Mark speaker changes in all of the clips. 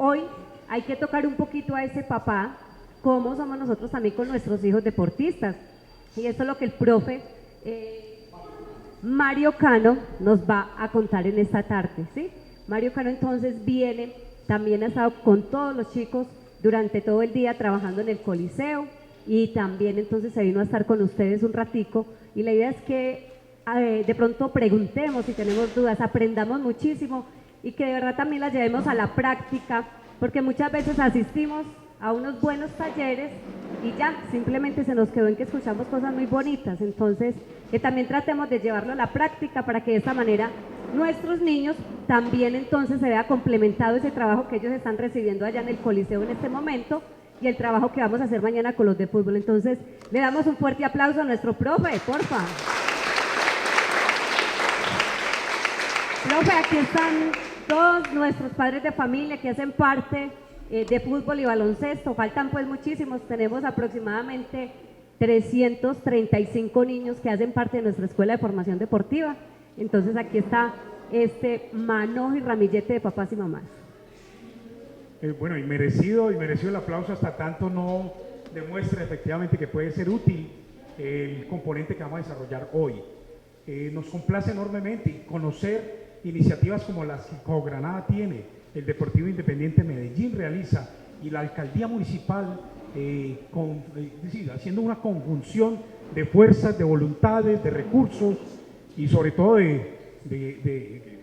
Speaker 1: hoy hay que tocar un poquito a ese papá, cómo somos nosotros también con nuestros hijos deportistas. Y eso es lo que el profe Mario Cano nos va a contar en esta tarde, ¿sí? Mario Cano entonces viene, también ha estado con todos los chicos durante todo el día trabajando en el Coliseo y también entonces se vino a estar con ustedes un ratico y la idea es que de pronto preguntemos si tenemos dudas, aprendamos muchísimo y que de verdad también las llevemos a la práctica, porque muchas veces asistimos a unos buenos talleres y ya, simplemente se nos quedó en que escuchamos cosas muy bonitas, entonces que también tratemos de llevarlo a la práctica para que de esta manera nuestros niños también entonces se vea complementado ese trabajo que ellos están recibiendo allá en el Coliseo en este momento y el trabajo que vamos a hacer mañana con los de fútbol. Entonces le damos un fuerte aplauso a nuestro profe, porfa. Profe, aquí están todos nuestros padres de familia que hacen parte de fútbol y baloncesto, faltan pues muchísimos, tenemos aproximadamente 335 niños que hacen parte de nuestra escuela de formación deportiva, entonces aquí está este manojo y ramillete de papás y mamás.
Speaker 2: Bueno, y merecido el aplauso, hasta tanto no demuestra efectivamente que puede ser útil el componente que vamos a desarrollar hoy. Nos complace enormemente conocer iniciativas como las que Cogranada tiene, el Deportivo Independiente Medellín realiza y la Alcaldía Municipal, es decir, haciendo una conjunción de fuerzas, de voluntades, de recursos y sobre todo de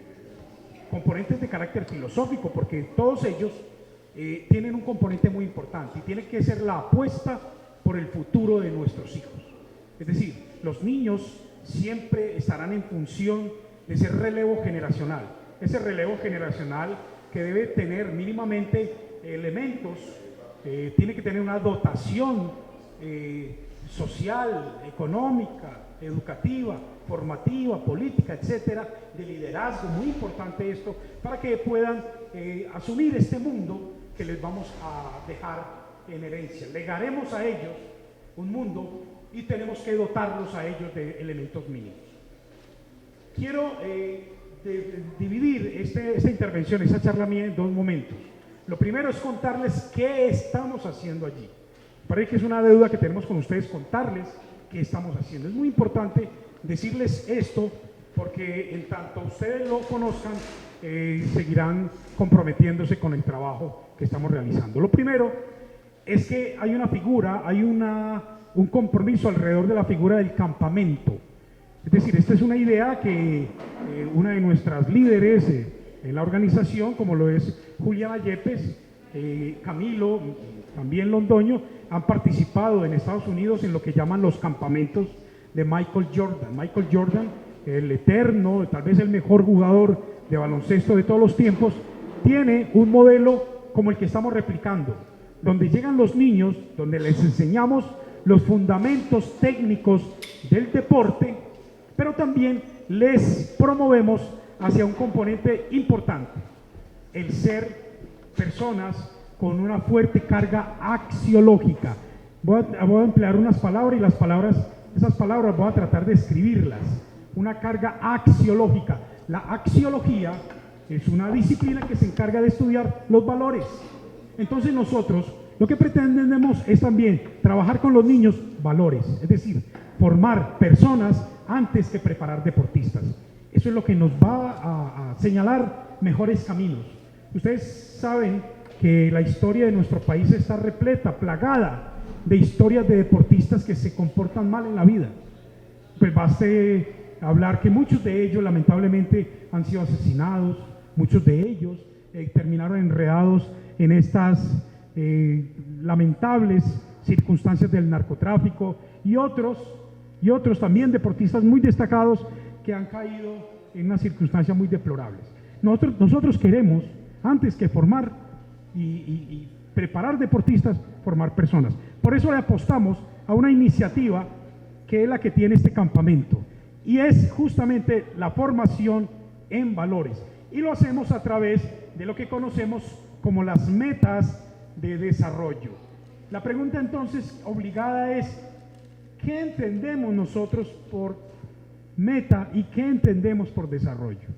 Speaker 2: componentes de carácter filosófico, porque todos ellos tienen un componente muy importante y tiene que ser la apuesta por el futuro de nuestros hijos. Es decir, los niños siempre estarán en función de ese relevo generacional, que debe tener mínimamente elementos, tiene que tener una dotación social, económica, educativa, formativa, política, etcétera, de liderazgo, muy importante esto, para que puedan asumir este mundo que les vamos a dejar en herencia. Legaremos a ellos un mundo y tenemos que dotarlos a ellos de elementos mínimos. Quiero dividir esta intervención, esta charla mía en dos momentos. Lo primero es contarles qué estamos haciendo allí. Parece que es una deuda que tenemos con ustedes, contarles qué estamos haciendo. Es muy importante decirles esto porque en tanto ustedes lo conozcan, seguirán comprometiéndose con el trabajo que estamos realizando. Lo primero es que hay una figura, hay un compromiso alrededor de la figura del campamento. Es decir, esta es una idea que una de nuestras líderes en la organización, como lo es Juliana Yepes, Camilo, también Londoño, han participado en Estados Unidos en lo que llaman los campamentos de Michael Jordan. Michael Jordan, el eterno, tal vez el mejor jugador de baloncesto de todos los tiempos, tiene un modelo como el que estamos replicando, donde llegan los niños, donde les enseñamos los fundamentos técnicos del deporte, pero también les promovemos hacia un componente importante, el ser personas con una fuerte carga axiológica. Voy a emplear unas palabras y esas palabras voy a tratar de escribirlas. Una carga axiológica. La axiología es una disciplina que se encarga de estudiar los valores. Entonces nosotros lo que pretendemos es también trabajar con los niños valores, es decir, formar personas antes que preparar deportistas. Eso es lo que nos va a señalar mejores caminos. Ustedes saben que la historia de nuestro país está repleta, plagada de historias de deportistas que se comportan mal en la vida. Pues baste hablar que muchos de ellos lamentablemente han sido asesinados, muchos de ellos terminaron enredados en estas lamentables circunstancias del narcotráfico y otros también deportistas muy destacados que han caído en unas circunstancias muy deplorables. Nosotros queremos, antes que formar y preparar deportistas, formar personas. Por eso le apostamos a una iniciativa que es la que tiene este campamento y es justamente la formación en valores. Y lo hacemos a través de lo que conocemos como las metas de desarrollo. La pregunta entonces obligada es, ¿qué entendemos nosotros por meta y qué entendemos por desarrollo?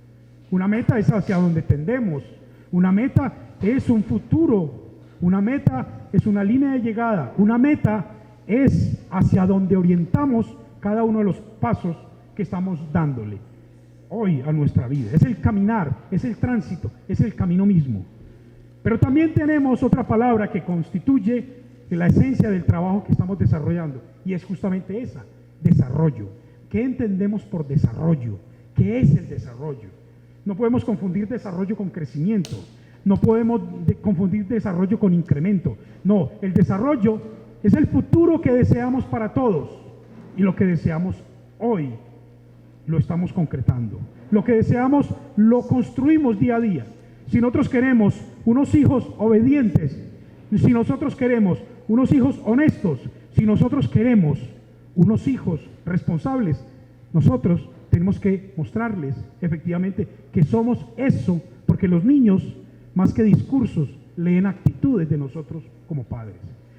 Speaker 2: Una meta es hacia donde tendemos, una meta es un futuro, una meta es una línea de llegada, una meta es hacia donde orientamos cada uno de los pasos que estamos dándole hoy a nuestra vida. Es el caminar, es el tránsito, es el camino mismo. Pero también tenemos otra palabra que constituye la esencia del trabajo que estamos desarrollando, y es justamente esa: desarrollo. ¿Qué entendemos por desarrollo? ¿Qué es el desarrollo? No podemos confundir desarrollo con crecimiento, no podemos confundir desarrollo con incremento. No, el desarrollo es el futuro que deseamos para todos, y lo que deseamos hoy lo estamos concretando. Lo que deseamos lo construimos día a día. Si nosotros queremos unos hijos obedientes, si nosotros queremos unos hijos honestos, si nosotros queremos unos hijos responsables, nosotros tenemos que mostrarles efectivamente que somos eso, porque los niños, más que discursos, leen actitudes de nosotros como padres.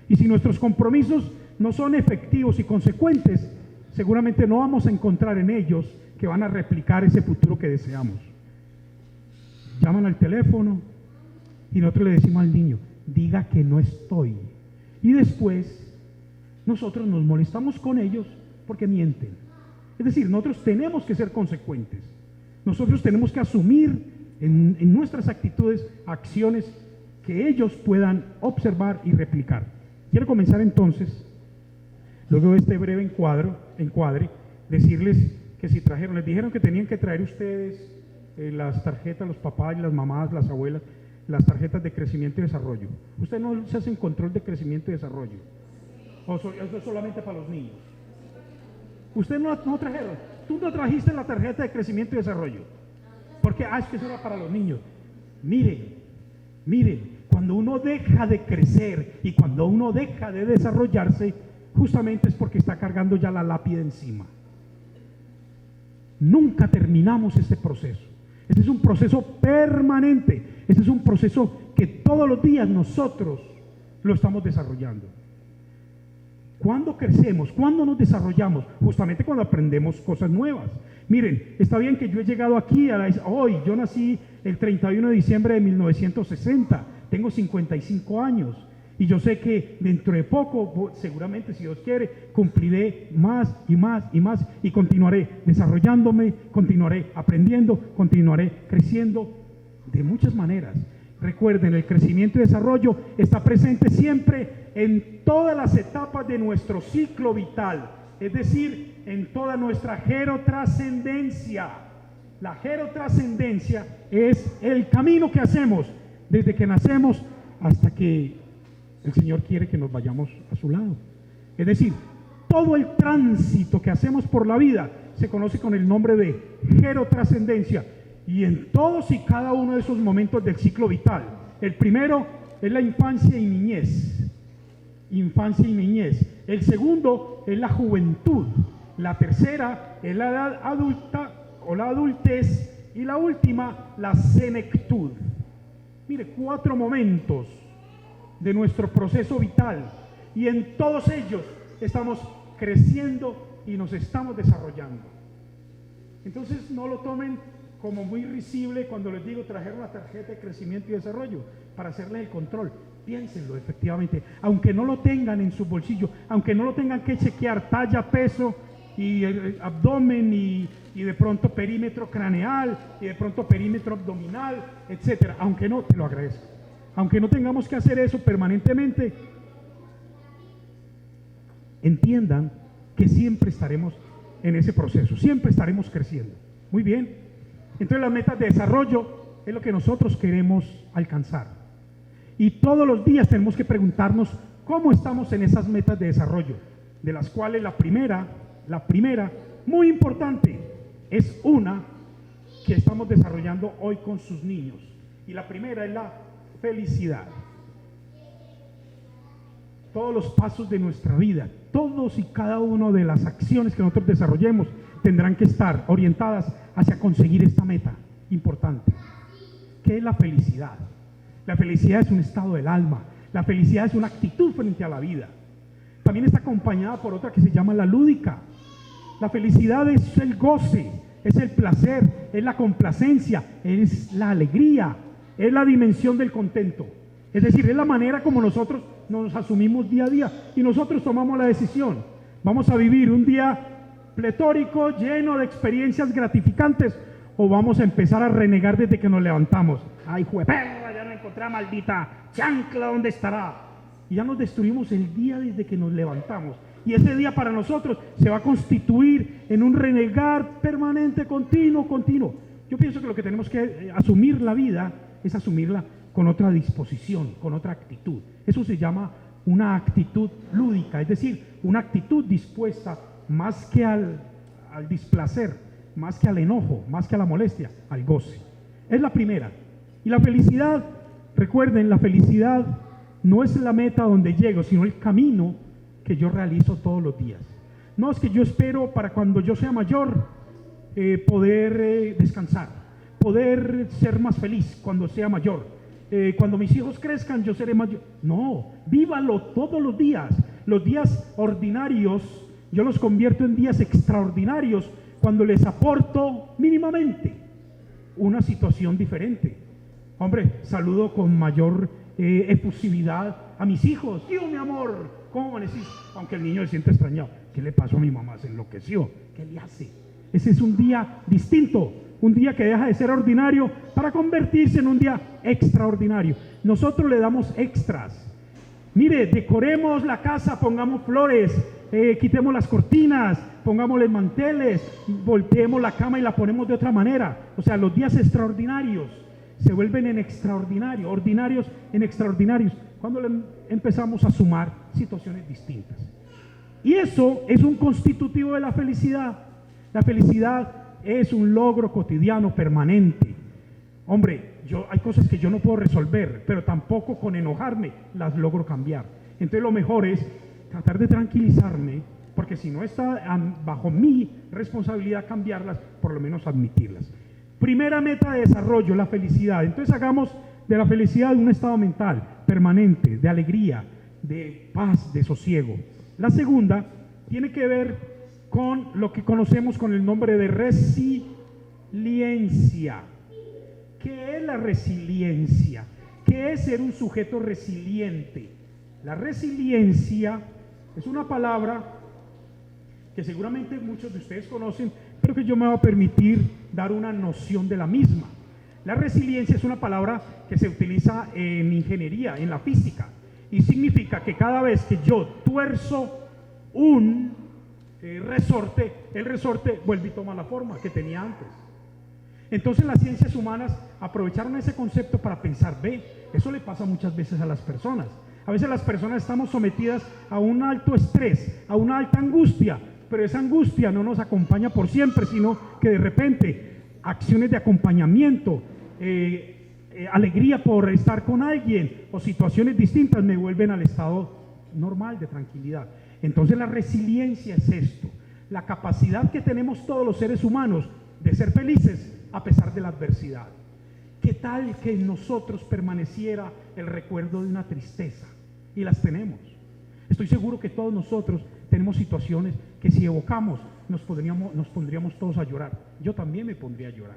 Speaker 2: Y si nuestros compromisos no son efectivos y consecuentes, seguramente no vamos a encontrar en ellos que van a replicar ese futuro que deseamos. Llaman al teléfono y nosotros le decimos al niño: diga que no estoy. Y después nosotros nos molestamos con ellos porque mienten. Es decir, nosotros tenemos que ser consecuentes. Nosotros tenemos que asumir en nuestras actitudes acciones que ellos puedan observar y replicar. Quiero comenzar entonces, luego de este breve encuadre, decirles que si trajeron, les dijeron que tenían que traer ustedes las tarjetas, los papás, las mamás, las abuelas, las tarjetas de crecimiento y desarrollo. Ustedes no se hacen control de crecimiento y desarrollo, o eso es solamente para los niños. Ustedes no trajeron, tú no trajiste la tarjeta de crecimiento y desarrollo, porque es que eso era para los niños. Miren, cuando uno deja de crecer y cuando uno deja de desarrollarse, justamente es porque está cargando ya la lápida encima. Nunca terminamos este proceso. Este es un proceso permanente. Este es un proceso que todos los días nosotros lo estamos desarrollando. ¿Cuándo crecemos? ¿Cuándo nos desarrollamos? Justamente cuando aprendemos cosas nuevas. Miren, está bien que yo he llegado aquí hoy. Yo nací el 31 de diciembre de 1960. Tengo 55 años. Y yo sé que dentro de poco, seguramente, si Dios quiere, cumpliré más y más y más, y continuaré desarrollándome, continuaré aprendiendo, continuaré creciendo de muchas maneras. Recuerden, el crecimiento y desarrollo está presente siempre en todas las etapas de nuestro ciclo vital, es decir, en toda nuestra gerotrascendencia. La gerotrascendencia es el camino que hacemos desde que nacemos hasta que el Señor quiere que nos vayamos a su lado. Es decir, todo el tránsito que hacemos por la vida se conoce con el nombre de gerotrascendencia. Y en todos y cada uno de esos momentos del ciclo vital, el primero es la infancia y niñez. El segundo es la juventud. La tercera es la edad adulta o la adultez. Y la última, la senectud. Mire, 4 momentos de nuestro proceso vital, y en todos ellos estamos creciendo y nos estamos desarrollando. Entonces no lo tomen como muy risible cuando les digo trajeron la tarjeta de crecimiento y desarrollo para hacerles el control. Piénsenlo efectivamente, aunque no lo tengan en su bolsillo, aunque no lo tengan que chequear talla, peso y abdomen y de pronto perímetro craneal y de pronto perímetro abdominal, etcétera, aunque no, te lo agradezco. Aunque no tengamos que hacer eso permanentemente, entiendan que siempre estaremos en ese proceso, siempre estaremos creciendo. Muy bien, entonces las metas de desarrollo es lo que nosotros queremos alcanzar. Y todos los días tenemos que preguntarnos cómo estamos en esas metas de desarrollo, de las cuales la primera, muy importante, es una que estamos desarrollando hoy con sus niños. Y la primera es la felicidad. Todos los pasos de nuestra vida, todos y cada una de las acciones que nosotros desarrollemos tendrán que estar orientadas hacia conseguir esta meta importante. ¿Qué es la felicidad? La felicidad es un estado del alma. La felicidad es una actitud frente a la vida. También está acompañada por otra que se llama la lúdica. La felicidad es el goce, es el placer, es la complacencia, es la alegría, es la dimensión del contento. Es decir, es la manera como nosotros nos asumimos día a día y nosotros tomamos la decisión. Vamos a vivir un día pletórico, lleno de experiencias gratificantes, o vamos a empezar a renegar desde que nos levantamos. Ay, jueperra, ya no encontré a maldita chancla, ¿dónde estará? Y ya nos destruimos el día desde que nos levantamos. Y ese día para nosotros se va a constituir en un renegar permanente, continuo. Yo pienso que lo que tenemos que asumir la vida es asumirla con otra disposición, con otra actitud. Eso se llama una actitud lúdica, es decir, una actitud dispuesta más que al displacer, más que al enojo, más que a la molestia, al goce. Es la primera. Y la felicidad, recuerden, la felicidad no es la meta donde llego, sino el camino que yo realizo todos los días. No es que yo espero para cuando yo sea mayor poder descansar, poder ser más feliz cuando sea mayor. Cuando mis hijos crezcan yo seré mayor. No, vívalo todos los días. Los días ordinarios yo los convierto en días extraordinarios cuando les aporto mínimamente una situación diferente. Hombre, saludo con mayor efusividad a mis hijos. Tío, mi amor, ¿cómo amaneciste? Aunque el niño se siente extrañado. ¿Qué le pasó a mi mamá? Se enloqueció. ¿Qué le hace? Ese es un día distinto, un día que deja de ser ordinario para convertirse en un día extraordinario. Nosotros le damos extras. Mire, decoremos la casa, pongamos flores, quitemos las cortinas, pongámosle manteles, volteemos la cama y la ponemos de otra manera. O sea, los días extraordinarios se vuelven en extraordinarios, ordinarios en extraordinarios, cuando empezamos a sumar situaciones distintas. Y eso es un constitutivo de la felicidad. La felicidad es un logro cotidiano permanente. Hombre, hay cosas que yo no puedo resolver, pero tampoco con enojarme las logro cambiar. Entonces lo mejor es tratar de tranquilizarme, porque si no está bajo mi responsabilidad cambiarlas, por lo menos admitirlas. Primera meta de desarrollo, la felicidad. Entonces hagamos de la felicidad un estado mental permanente, de alegría, de paz, de sosiego. La segunda tiene que ver con lo que conocemos con el nombre de resiliencia. ¿Qué es la resiliencia? ¿Qué es ser un sujeto resiliente? La resiliencia es una palabra que seguramente muchos de ustedes conocen, pero que yo me voy a permitir dar una noción de la misma. La resiliencia es una palabra que se utiliza en ingeniería, en la física, y significa que cada vez que yo tuerzo un resorte, el resorte vuelve y toma la forma que tenía antes. Entonces las ciencias humanas aprovecharon ese concepto para pensar, eso le pasa muchas veces a las personas. A veces las personas estamos sometidas a un alto estrés, a una alta angustia, pero esa angustia no nos acompaña por siempre, sino que de repente acciones de acompañamiento, alegría por estar con alguien o situaciones distintas me vuelven al estado normal de tranquilidad. Entonces la resiliencia es esto, la capacidad que tenemos todos los seres humanos de ser felices a pesar de la adversidad. ¿Qué tal que en nosotros permaneciera el recuerdo de una tristeza? Y las tenemos. Estoy seguro que todos nosotros tenemos situaciones que si evocamos nos pondríamos todos a llorar. Yo también me pondría a llorar.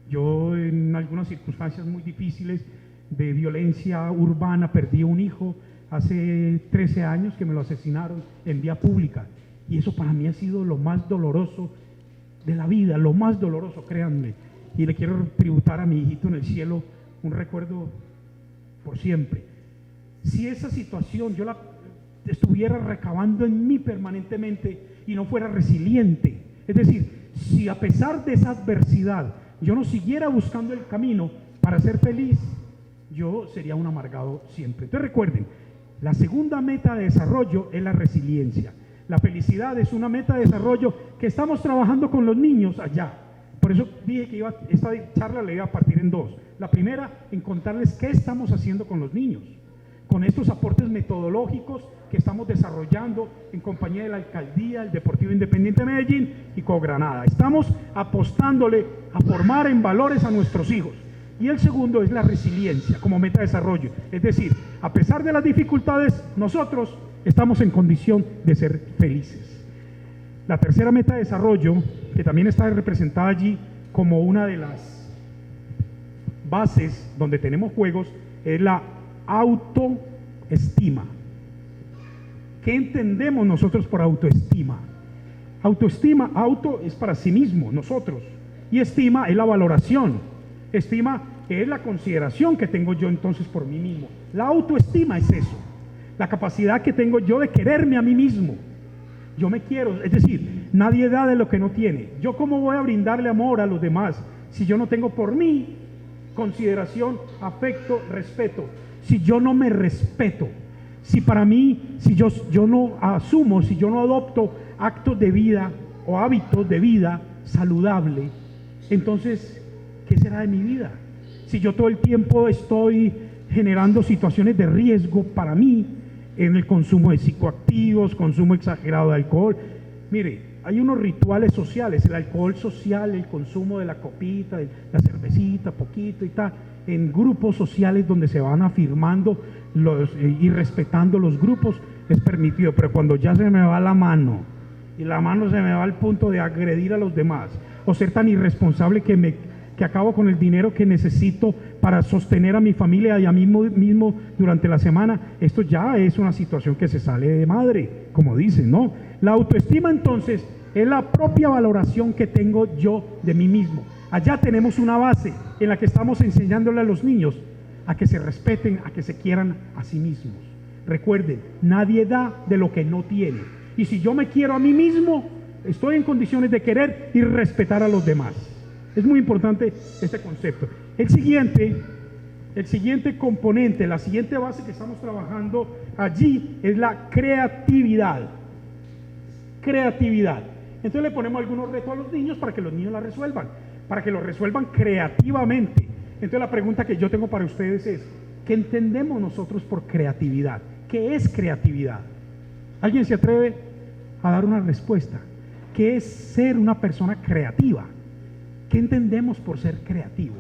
Speaker 2: Yo en algunas circunstancias muy difíciles de violencia urbana perdí un hijo hace 13 años que me lo asesinaron en vía pública. Y eso para mí ha sido lo más doloroso de la vida, lo más doloroso, créanme. Y le quiero tributar a mi hijito en el cielo un recuerdo por siempre. Si esa situación yo la estuviera recabando en mí permanentemente y no fuera resiliente, es decir, si a pesar de esa adversidad yo no siguiera buscando el camino para ser feliz, yo sería un amargado siempre. Entonces recuerden, la segunda meta de desarrollo es la resiliencia. La felicidad es una meta de desarrollo que estamos trabajando con los niños allá. Por eso dije que esta charla la iba a partir en dos. La primera, en contarles qué estamos haciendo con los niños, con estos aportes metodológicos que estamos desarrollando en compañía de la Alcaldía, el Deportivo Independiente de Medellín y Cogranada. Estamos apostándole a formar en valores a nuestros hijos. Y el segundo es la resiliencia como meta de desarrollo. Es decir, a pesar de las dificultades, nosotros estamos en condición de ser felices. La tercera meta de desarrollo, que también está representada allí como una de bases donde tenemos juegos es la autoestima. ¿Qué entendemos nosotros por autoestima? Autoestima, auto es para sí mismo, nosotros, y estima es la valoración. Estima es la consideración que tengo yo entonces por mí mismo. La autoestima es eso, la capacidad que tengo yo de quererme a mí mismo. Yo me quiero, es decir, nadie da de lo que no tiene. ¿Yo cómo voy a brindarle amor a los demás si yo no tengo por mí consideración, afecto, respeto? Si yo no me respeto, si para mí, si yo no asumo, si yo no adopto actos de vida o hábitos de vida saludable, entonces, ¿qué será de mi vida? Si yo todo el tiempo estoy generando situaciones de riesgo para mí, en el consumo de psicoactivos, consumo exagerado de alcohol. Mire, hay unos rituales sociales, el alcohol social, el consumo de la copita, de la cervecita, poquito y tal, en grupos sociales donde se van afirmando y respetando los grupos, es permitido, pero cuando ya se me va la mano, y la mano se me va al punto de agredir a los demás, o ser tan irresponsable que acabo con el dinero que necesito para sostener a mi familia y a mí mismo durante la semana, esto ya es una situación que se sale de madre, como dicen, ¿no? La autoestima entonces es la propia valoración que tengo yo de mí mismo. Allá tenemos una base en la que estamos enseñándole a los niños a que se respeten, a que se quieran a sí mismos. Recuerden, nadie da de lo que no tiene. Y si yo me quiero a mí mismo, estoy en condiciones de querer y respetar a los demás. Es muy importante este concepto. El siguiente componente, la siguiente base que estamos trabajando allí es la creatividad. Creatividad. Entonces le ponemos algunos retos a los niños para que los niños la resuelvan, para que lo resuelvan creativamente. Entonces la pregunta que yo tengo para ustedes es, ¿qué entendemos nosotros por creatividad? ¿Qué es creatividad? ¿Alguien se atreve a dar una respuesta? ¿Qué es ser una persona creativa? ¿Qué entendemos por ser creativos?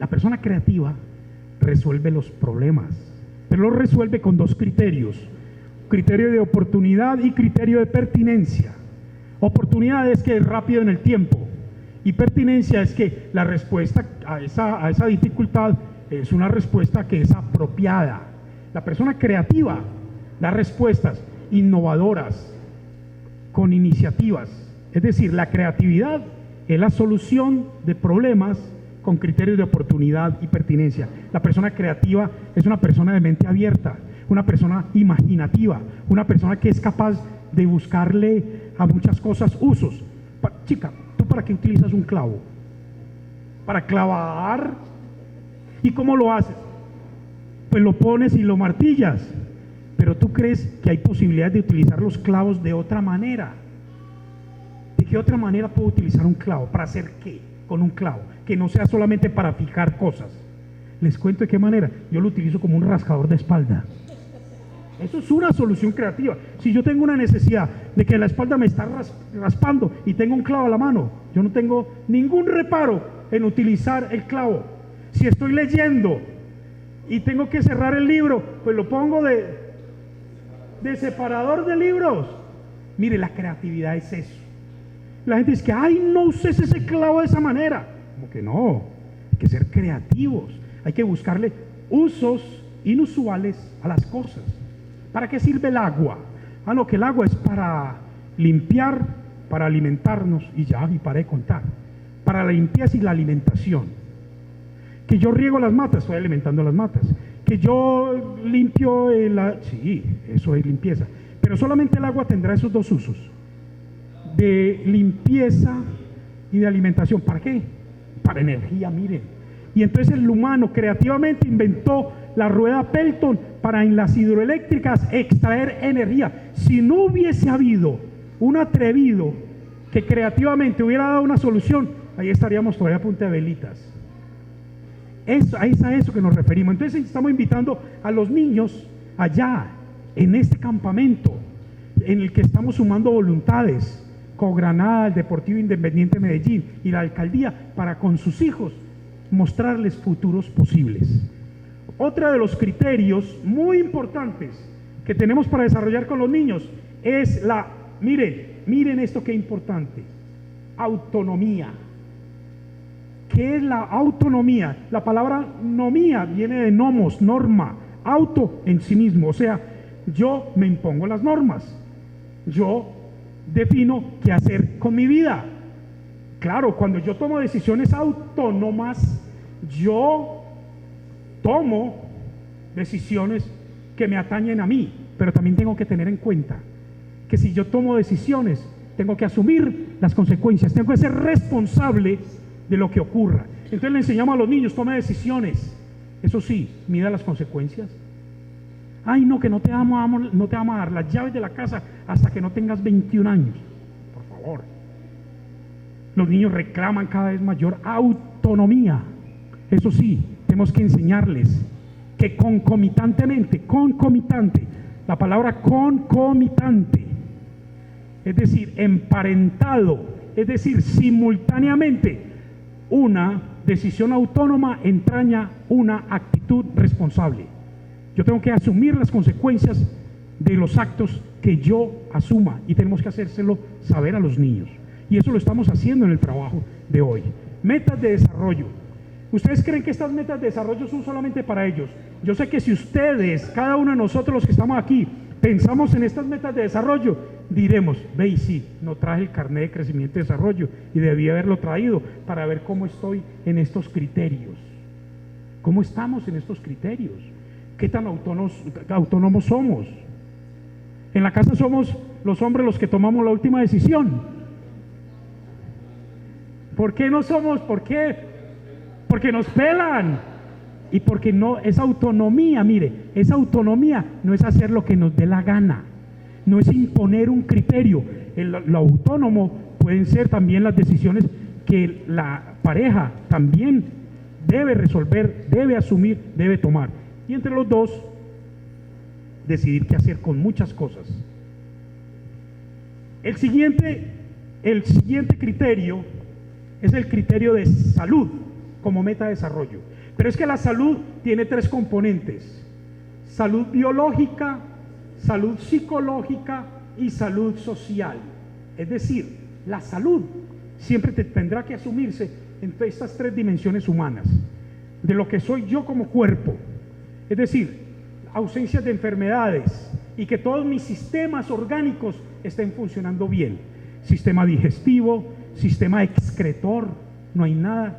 Speaker 2: La persona creativa resuelve los problemas, pero los resuelve con dos criterios: criterio de oportunidad y criterio de pertinencia. Oportunidad es que es rápido en el tiempo, y pertinencia es que la respuesta a esa dificultad es una respuesta que es apropiada. La persona creativa da respuestas innovadoras, con iniciativas. Es decir, la creatividad es la solución de problemas con criterios de oportunidad y pertinencia. La persona creativa es una persona de mente abierta, una persona imaginativa, una persona que es capaz de buscarle a muchas cosas usos. Chica, ¿tú para qué utilizas un clavo? Para clavar. ¿Y cómo lo haces? Pues lo pones y lo martillas. Pero tú crees que hay posibilidades de utilizar los clavos de otra manera. ¿De qué otra manera puedo utilizar un clavo? ¿Para hacer qué con un clavo? Que no sea solamente para fijar cosas. Les cuento de qué manera. Yo lo utilizo como un rascador de espalda. Eso es una solución creativa. Si yo tengo una necesidad de que la espalda me está raspando y tengo un clavo a la mano, yo no tengo ningún reparo en utilizar el clavo. Si estoy leyendo y tengo que cerrar el libro, pues lo pongo de separador de libros. Mire, la creatividad es eso. La gente dice que, ay, no uses ese clavo de esa manera. Como que no, hay que ser creativos, hay que buscarle usos inusuales a las cosas. ¿Para qué sirve el agua? No, que el agua es para limpiar, para alimentarnos, y ya, y para de contar. Para la limpieza y la alimentación. Que yo riego las matas, estoy alimentando las matas. Que yo limpio sí, eso es limpieza, pero solamente el agua tendrá esos dos usos, de limpieza y de alimentación. ¿Para qué? Para energía, miren. Y entonces el humano creativamente inventó la rueda Pelton para en las hidroeléctricas extraer energía. Si no hubiese habido un atrevido que creativamente hubiera dado una solución, ahí estaríamos todavía a punta de velitas. Es a eso que nos referimos. Entonces estamos invitando a los niños allá, en este campamento, en el que estamos sumando voluntades, Cogranada, el Deportivo Independiente Medellín y la alcaldía, para con sus hijos mostrarles futuros posibles. Otro de los criterios muy importantes que tenemos para desarrollar con los niños es la Miren esto que es importante. Autonomía. ¿Qué es la autonomía? La palabra nomía viene de nomos, norma, auto en sí mismo. O sea, yo me impongo las normas. Yo defino qué hacer con mi vida. Claro, cuando yo tomo decisiones autónomas, yo tomo decisiones que me atañen a mí, pero también tengo que tener en cuenta que si yo tomo decisiones, tengo que asumir las consecuencias, tengo que ser responsable de lo que ocurra. Entonces le enseñamos a los niños, tome decisiones, eso sí, mida las consecuencias. Ay, no, que no te vamos a dar las llaves de la casa hasta que no tengas 21 años, por favor. Los niños reclaman cada vez mayor autonomía. Eso sí, tenemos que enseñarles que concomitante, la palabra concomitante, es decir, emparentado, es decir, simultáneamente, una decisión autónoma entraña una actitud responsable. Yo tengo que asumir las consecuencias de los actos que yo asuma y tenemos que hacérselo saber a los niños. Y eso lo estamos haciendo en el trabajo de hoy. Metas de desarrollo. ¿Ustedes creen que estas metas de desarrollo son solamente para ellos? Yo sé que si ustedes, cada uno de nosotros los que estamos aquí, pensamos en estas metas de desarrollo, diremos, ve y sí, no traje el carnet de crecimiento y desarrollo y debí haberlo traído para ver cómo estoy en estos criterios. ¿Cómo estamos en estos criterios? ¿Qué tan autónomos somos? En la casa somos los hombres los que tomamos la última decisión. ¿Por qué no somos? ¿Por qué? Porque nos pelan. Y porque no, esa autonomía, mire, esa autonomía no es hacer lo que nos dé la gana, no es imponer un criterio. Lo autónomo pueden ser también las decisiones que la pareja también debe resolver, debe asumir, debe tomar. Y entre los dos, decidir qué hacer con muchas cosas. El siguiente criterio es el criterio de salud como meta de desarrollo. Pero es que la salud tiene tres componentes: salud biológica, salud psicológica y salud social. Es decir, la salud siempre tendrá que asumirse entre estas tres dimensiones humanas, de lo que soy yo como cuerpo, es decir, ausencias de enfermedades y que todos mis sistemas orgánicos estén funcionando bien. Sistema digestivo, sistema excretor, no hay nada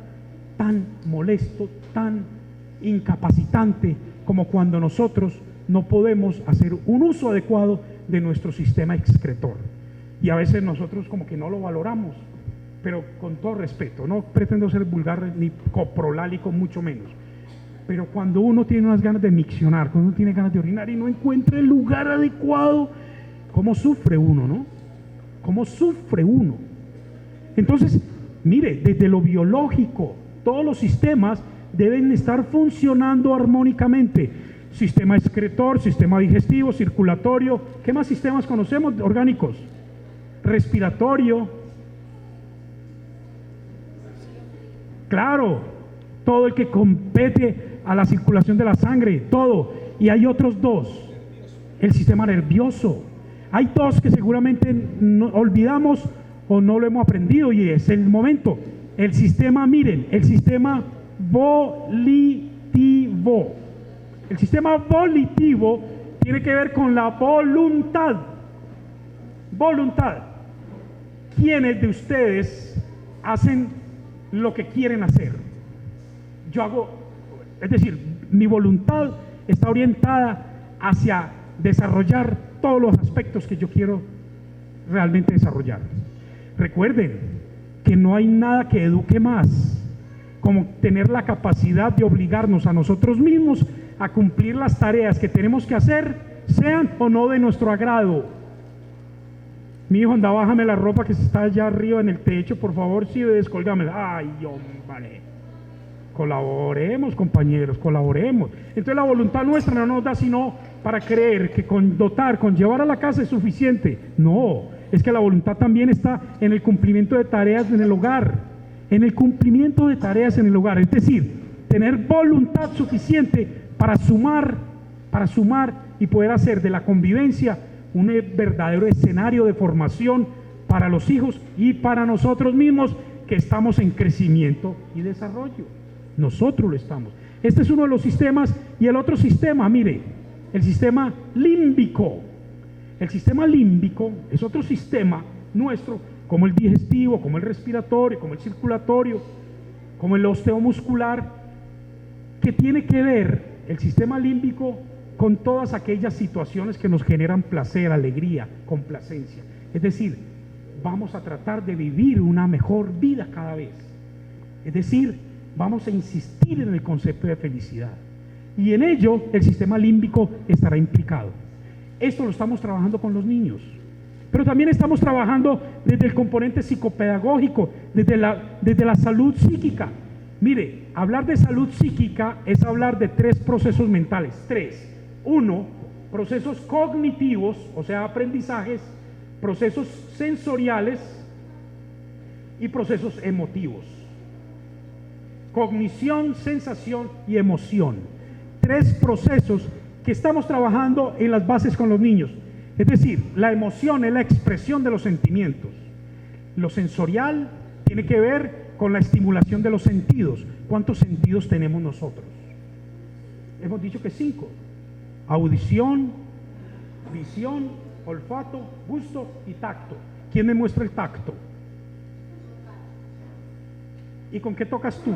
Speaker 2: tan molesto, tan incapacitante como cuando nosotros no podemos hacer un uso adecuado de nuestro sistema excretor. Y a veces nosotros como que no lo valoramos, pero con todo respeto, no pretendo ser vulgar ni coprolálico, mucho menos. Pero cuando uno tiene unas ganas de miccionar, cuando uno tiene ganas de orinar y no encuentra el lugar adecuado, ¿cómo sufre uno, no? ¿Cómo sufre uno? Entonces, mire, desde lo biológico, todos los sistemas deben estar funcionando armónicamente. Sistema excretor, sistema digestivo, circulatorio. ¿Qué más sistemas conocemos orgánicos? Respiratorio. Claro, todo el que compete a la circulación de la sangre, todo. Y hay otros dos. El sistema nervioso. Hay dos que seguramente olvidamos o no lo hemos aprendido y es el momento. El sistema, miren, el sistema volitivo. El sistema volitivo tiene que ver con la voluntad. Voluntad. ¿Quiénes de ustedes hacen lo que quieren hacer? Yo hago, es decir, mi voluntad está orientada hacia desarrollar todos los aspectos que yo quiero realmente desarrollar. Recuerden que no hay nada que eduque más como tener la capacidad de obligarnos a nosotros mismos a cumplir las tareas que tenemos que hacer, sean o no de nuestro agrado. Mi hijo, anda, bájame la ropa que está allá arriba en el techo, por favor, sí, descolgámela. Ay, hombre, colaboremos, compañeros, colaboremos. Entonces la voluntad nuestra no nos da sino para creer que con llevar a la casa es suficiente. No, es que la voluntad también está en el cumplimiento de tareas en el hogar, en el cumplimiento de tareas en el hogar, es decir, tener voluntad suficiente para sumar y poder hacer de la convivencia un verdadero escenario de formación para los hijos y para nosotros mismos que estamos en crecimiento y desarrollo. Nosotros lo estamos. Este es uno de los sistemas. Y el otro sistema, mire, el sistema límbico. El sistema límbico es otro sistema nuestro, como el digestivo, como el respiratorio, como el circulatorio, como el osteomuscular, que tiene que ver el sistema límbico con todas aquellas situaciones que nos generan placer, alegría, complacencia. Es decir, vamos a tratar de vivir una mejor vida cada vez. Es decir, vamos a insistir en el concepto de felicidad. Y en ello el sistema límbico estará implicado. Esto lo estamos trabajando con los niños. Pero también estamos trabajando desde el componente psicopedagógico, desde la salud psíquica. Mire, hablar de salud psíquica es hablar de 3 procesos mentales. 3. 1, procesos cognitivos, o sea, aprendizajes, procesos sensoriales y procesos emotivos. Cognición, sensación y emoción. 3 procesos que estamos trabajando en las bases con los niños. Es decir, la emoción es la expresión de los sentimientos. Lo sensorial tiene que ver con la estimulación de los sentidos. ¿Cuántos sentidos tenemos nosotros? Hemos dicho que 5. Audición, visión, olfato, gusto y tacto. ¿Quién me muestra el tacto? ¿Y con qué tocas tú?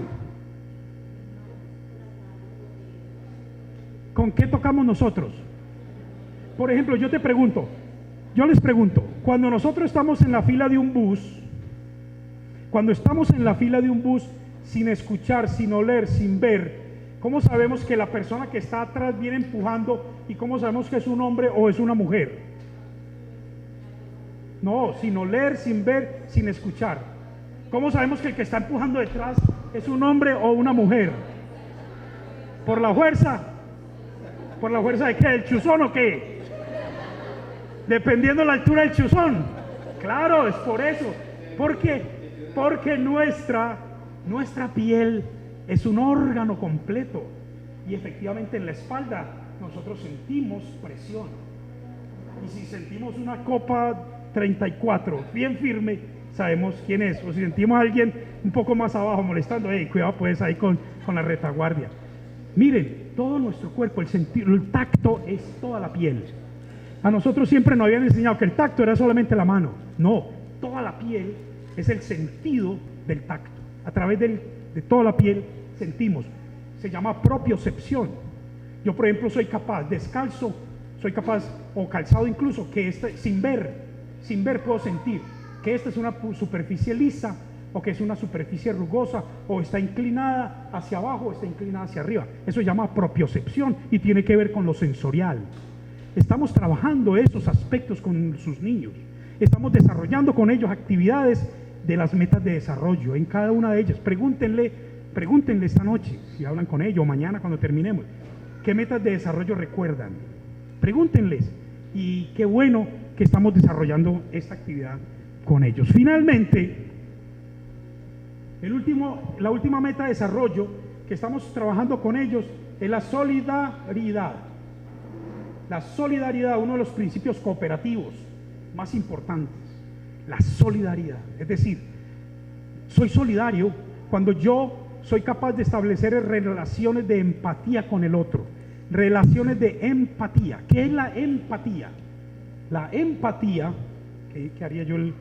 Speaker 2: ¿Con qué tocamos nosotros? Por ejemplo, yo les pregunto, cuando nosotros estamos en la fila de un bus, sin escuchar, sin oler, sin ver, ¿cómo sabemos que la persona que está atrás viene empujando y cómo sabemos que es un hombre o es una mujer? No, sin oler, sin ver, sin escuchar. ¿Cómo sabemos que el que está empujando detrás es un hombre o una mujer? ¿Por la fuerza? ¿Por la fuerza de qué? ¿Del chuzón o qué? Dependiendo de la altura del chuzón. Claro, es por eso. Porque nuestra piel es un órgano completo. Y efectivamente en la espalda nosotros sentimos presión. Y si sentimos una copa 34 bien firme, sabemos quién es. O si sentimos a alguien un poco más abajo molestando, cuidado pues ahí con la retaguardia. Miren, todo nuestro cuerpo, el tacto es toda la piel. A nosotros siempre nos habían enseñado que el tacto era solamente la mano. No, toda la piel es el sentido del tacto. A través de toda la piel sentimos. Se llama propiocepción. Yo, por ejemplo, soy capaz, descalzo, o calzado incluso, que sin ver puedo sentir que esta es una superficie lisa, o que es una superficie rugosa, o está inclinada hacia abajo, o está inclinada hacia arriba. Eso se llama propiocepción y tiene que ver con lo sensorial. Estamos trabajando esos aspectos con sus niños. Estamos desarrollando con ellos actividades de las metas de desarrollo en cada una de ellas. Pregúntenle esta noche, si hablan con ellos, o mañana cuando terminemos, ¿qué metas de desarrollo recuerdan? Pregúntenles. Y qué bueno que estamos desarrollando esta actividad con ellos. Finalmente, la última meta de desarrollo que estamos trabajando con ellos es la solidaridad. La solidaridad, uno de los principios cooperativos más importantes, la solidaridad. Es decir, soy solidario cuando yo soy capaz de establecer relaciones de empatía con el otro. Relaciones de empatía. ¿Qué es la empatía? La empatía, ¿qué haría yo aquí?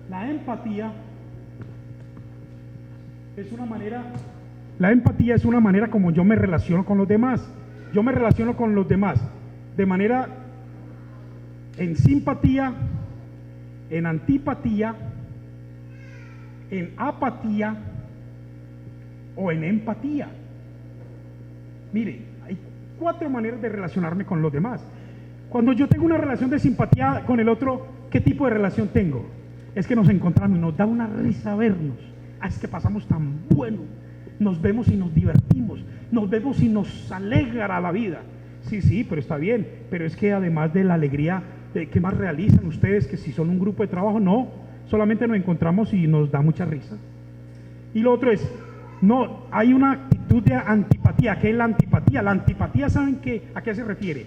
Speaker 2: La empatía es una manera como yo me relaciono con los demás. Yo me relaciono con los demás de manera en simpatía, en antipatía, en apatía o en empatía. Mire, hay 4 maneras de relacionarme con los demás. Cuando yo tengo una relación de simpatía con el otro, ¿qué tipo de relación tengo? Es que nos encontramos y nos da una risa vernos. Es que pasamos tan bueno. Nos vemos y nos divertimos. Nos vemos y nos alegra la vida. Sí, pero está bien. Pero es que además de la alegría, ¿qué más realizan ustedes? Que si son un grupo de trabajo, no. Solamente nos encontramos y nos da mucha risa. Y lo otro es, no, hay una actitud actitud de antipatía. ¿Qué es la antipatía? La antipatía, ¿saben a qué se refiere?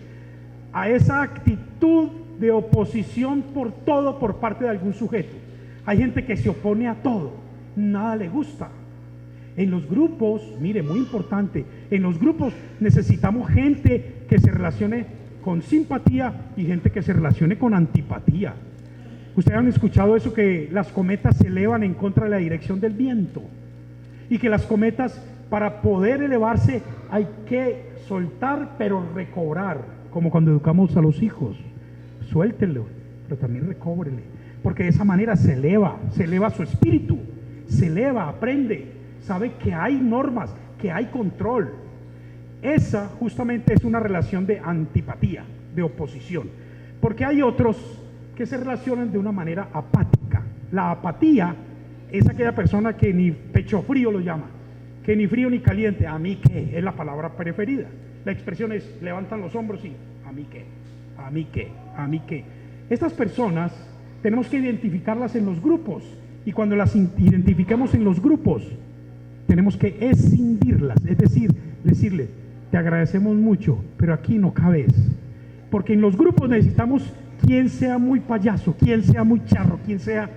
Speaker 2: A esa actitud de oposición por todo por parte de algún sujeto. Hay gente que se opone a todo, nada le gusta. En los grupos, mire, muy importante, en los grupos necesitamos gente que se relacione con simpatía y gente que se relacione con antipatía. Ustedes han escuchado eso, que las cometas se elevan en contra de la dirección del viento, y que las cometas, para poder elevarse, hay que soltar pero recobrar, como cuando educamos a los hijos. Suéltenlo, pero también recóbrele, porque de esa manera se eleva su espíritu, se eleva, aprende, sabe que hay normas, que hay control. Esa justamente es una relación de antipatía, de oposición, porque hay otros que se relacionan de una manera apática. La apatía es aquella persona que ni pecho frío lo llama, que ni frío ni caliente. ¿A mí qué? Es la palabra preferida. La expresión es: levantan los hombros y ¿a mí qué? ¿A mí qué? ¿A mí qué? Estas personas tenemos que identificarlas en los grupos, y cuando las identifiquemos en los grupos tenemos que escindirlas, es decir, decirle: te agradecemos mucho, pero aquí no cabes. Porque en los grupos necesitamos quien sea muy payaso, quien sea muy charro, quien sea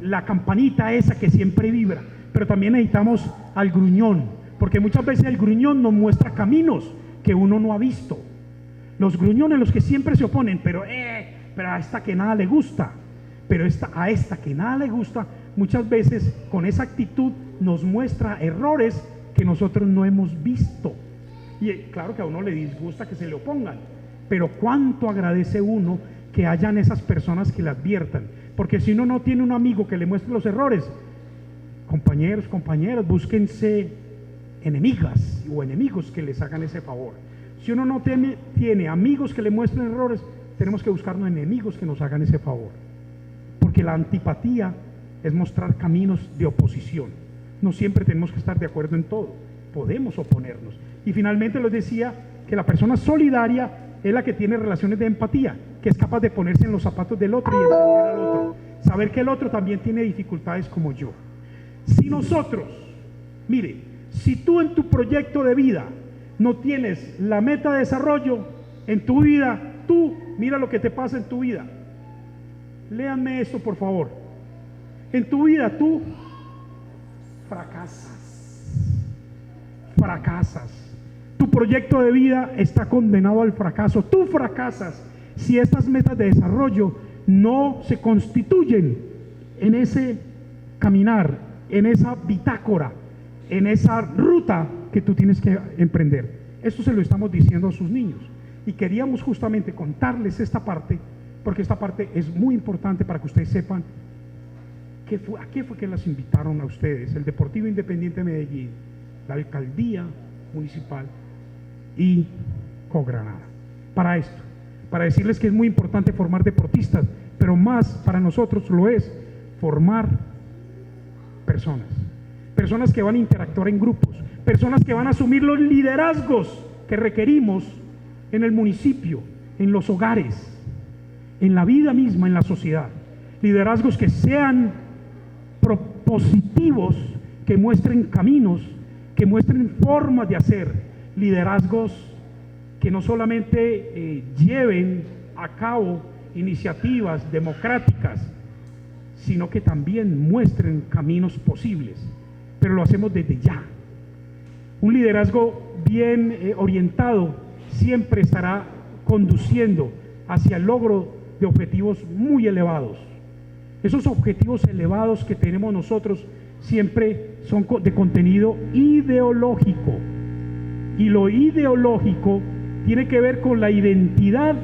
Speaker 2: la campanita esa que siempre vibra, pero también necesitamos al gruñón, porque muchas veces el gruñón nos muestra caminos que uno no ha visto. Los gruñones, los que siempre se oponen, pero a esta que nada le gusta, a esta que nada le gusta, muchas veces con esa actitud nos muestra errores que nosotros no hemos visto. Y claro que a uno le disgusta que se le opongan, pero cuánto agradece uno que hayan esas personas que le adviertan, porque si uno no tiene un amigo que le muestre los errores, compañeros, búsquense enemigas o enemigos que les hagan ese favor. Si uno no tiene amigos que le muestren errores, tenemos que buscarnos enemigos que nos hagan ese favor, porque la antipatía es mostrar caminos de oposición. No siempre tenemos que estar de acuerdo en todo, podemos oponernos. Y finalmente les decía que la persona solidaria es la que tiene relaciones de empatía, que es capaz de ponerse en los zapatos del otro y entender al otro, saber que el otro también tiene dificultades como yo. Si nosotros, mire, si tú en tu proyecto de vida no tienes la meta de desarrollo en tu vida, tú mira lo que te pasa en tu vida. Léanme esto, por favor. En tu vida tú fracasas. Tu proyecto de vida está condenado al fracaso. Tú fracasas si estas metas de desarrollo no se constituyen en ese caminar, en esa bitácora, en esa ruta que tú tienes que emprender. Esto se lo estamos diciendo a sus niños, y queríamos justamente contarles esta parte, porque esta parte es muy importante para que ustedes sepan a qué fue que las invitaron a ustedes: el Deportivo Independiente de Medellín, la Alcaldía Municipal y Cogranada. Para esto, para decirles que es muy importante formar deportistas, pero más para nosotros lo es formar personas que van a interactuar en grupos, personas que van a asumir los liderazgos que requerimos en el municipio, en los hogares, en la vida misma, en la sociedad. Liderazgos que sean propositivos, que muestren caminos, que muestren formas de hacer. Liderazgos que no solamente lleven a cabo iniciativas democráticas, sino que también muestren caminos posibles, pero lo hacemos desde ya. Un liderazgo bien orientado siempre estará conduciendo hacia el logro de objetivos muy elevados. Esos objetivos elevados que tenemos nosotros siempre son de contenido ideológico, y lo ideológico tiene que ver con la identidad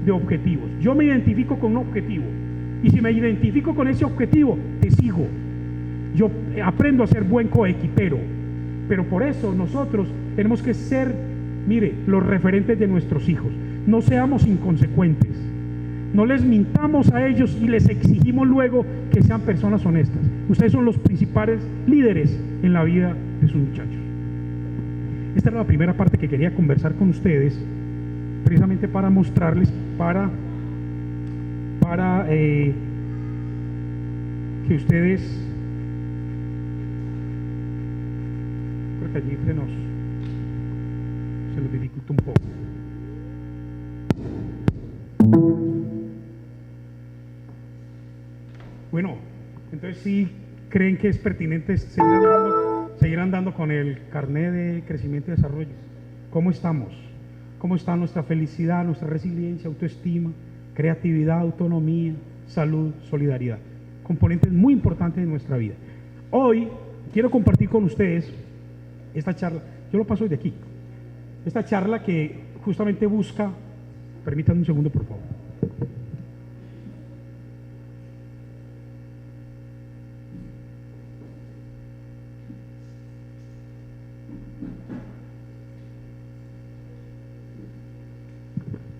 Speaker 2: de objetivos. Yo me identifico con un objetivo, y si me identifico con ese objetivo, te sigo. Yo aprendo a ser buen coequipero, pero por eso nosotros tenemos que ser, mire, los referentes de nuestros hijos. No seamos inconsecuentes, no les mintamos a ellos y les exigimos luego que sean personas honestas. Ustedes son los principales líderes en la vida de sus muchachos. Esta era la primera parte que quería conversar con ustedes, precisamente para mostrarles, para que ustedes porque allí se nos dificulta un poco. Bueno, entonces sí creen que es pertinente seguir andando con el carnet de crecimiento y desarrollo. ¿Cómo estamos? ¿Cómo está nuestra felicidad, nuestra resiliencia, autoestima, creatividad, autonomía, salud, solidaridad? Componentes muy importantes de nuestra vida. Hoy quiero compartir con ustedes esta charla. Yo lo paso desde aquí. Esta charla que justamente busca, permítanme un segundo por favor.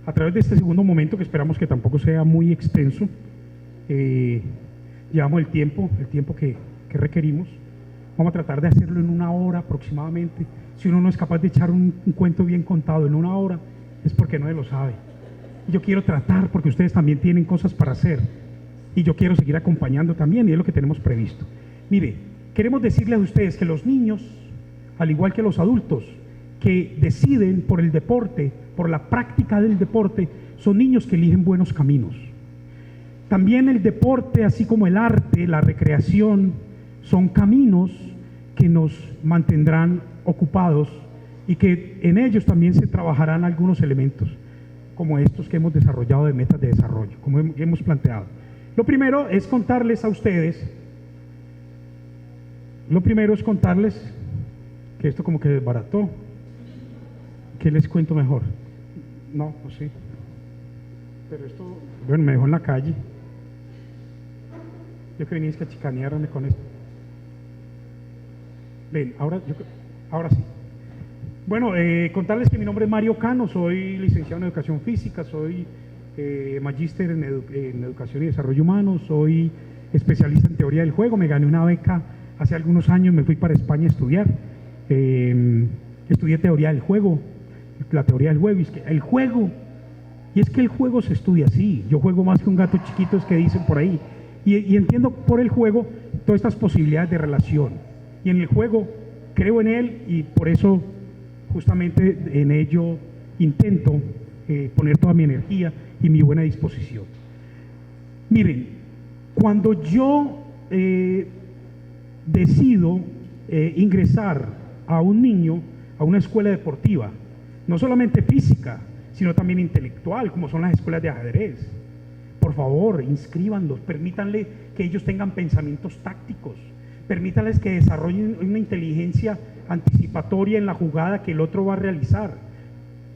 Speaker 2: A través de este segundo momento, que esperamos que tampoco sea muy extenso, llevamos el tiempo que requerimos. Vamos a tratar de hacerlo en 1 hora aproximadamente. Si uno no es capaz de echar un cuento bien contado en 1 hora, es porque no lo sabe. Y yo quiero tratar, porque ustedes también tienen cosas para hacer, y yo quiero seguir acompañando también, y es lo que tenemos previsto. Mire, queremos decirles a ustedes que los niños, al igual que los adultos, que deciden por el deporte, por la práctica del deporte, son niños que eligen buenos caminos. También el deporte, así como el arte, la recreación, son caminos que nos mantendrán ocupados y que en ellos también se trabajarán algunos elementos, como estos que hemos desarrollado de metas de desarrollo, como hemos planteado. Lo primero es contarles a ustedes, que esto como que desbarató. ¿Qué les cuento mejor? No, pues sí. Pero esto, bueno, me dejó en la calle. Yo que venía a chicanearme con esto. Ven, ahora sí. Bueno, contarles que mi nombre es Mario Cano, soy licenciado en Educación Física, soy magíster en Educación y Desarrollo Humano, soy especialista en Teoría del Juego, me gané una beca hace algunos años, me fui para España a estudiar, estudié Teoría del Juego, la teoría del juego, y es que el juego se estudia así. Yo juego más que un gato chiquito, es que dicen por ahí, y entiendo por el juego todas estas posibilidades de relación, y en el juego creo en él, y por eso justamente en ello intento poner toda mi energía y mi buena disposición. Miren, cuando yo decido ingresar a un niño a una escuela deportiva, no solamente física, sino también intelectual, como son las escuelas de ajedrez, por favor, inscríbanlos, permítanle que ellos tengan pensamientos tácticos, permítanles que desarrollen una inteligencia anticipatoria en la jugada que el otro va a realizar.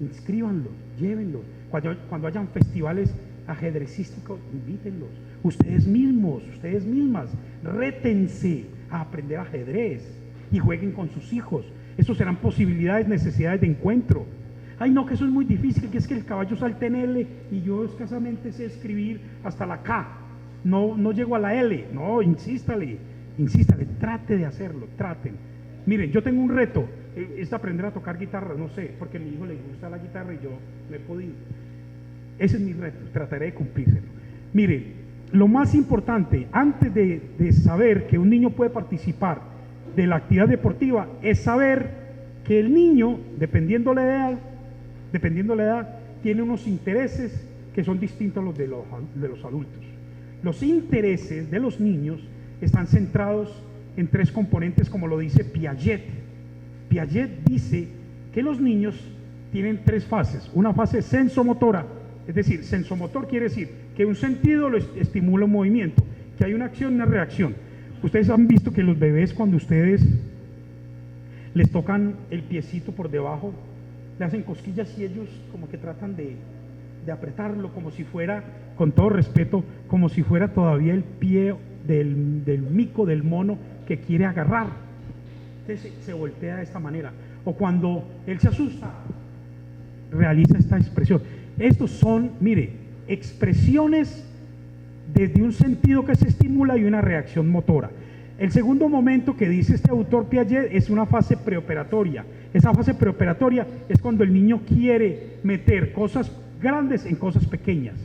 Speaker 2: Inscríbanlos, llévenlos. Cuando hayan festivales ajedrecísticos, invítenlos. Ustedes mismos, ustedes mismas, rétense a aprender ajedrez y jueguen con sus hijos. Eso serán posibilidades, necesidades de encuentro. Ay, no, que eso es muy difícil, que es que el caballo salta en L y yo escasamente sé escribir hasta la K. No llego a la L. No, insístale, trate de hacerlo, traten. Miren, yo tengo un reto, es aprender a tocar guitarra, no sé, porque a mi hijo le gusta la guitarra y yo no he podido. Ese es mi reto, trataré de cumplírselo. Miren, lo más importante, antes de saber que un niño puede participar de la actividad deportiva, es saber que el niño, dependiendo la edad, tiene unos intereses que son distintos a los de los adultos. Los intereses de los niños están centrados en 3 componentes, como lo dice Piaget. Piaget dice que los niños tienen 3 fases. Una fase sensomotora, es decir, sensomotor quiere decir que un sentido lo estimula un movimiento, que hay una acción y una reacción. Ustedes han visto que los bebés, cuando ustedes les tocan el piecito por debajo, le hacen cosquillas y ellos como que tratan de apretarlo, como si fuera, con todo respeto, como si fuera todavía el pie del mico, del mono que quiere agarrar. Entonces se voltea de esta manera. O cuando él se asusta, realiza esta expresión. Estos son, mire, expresiones desde un sentido que se estimula y una reacción motora. El segundo momento que dice este autor Piaget es una fase preoperatoria. Esa fase preoperatoria es cuando el niño quiere meter cosas grandes en cosas pequeñas.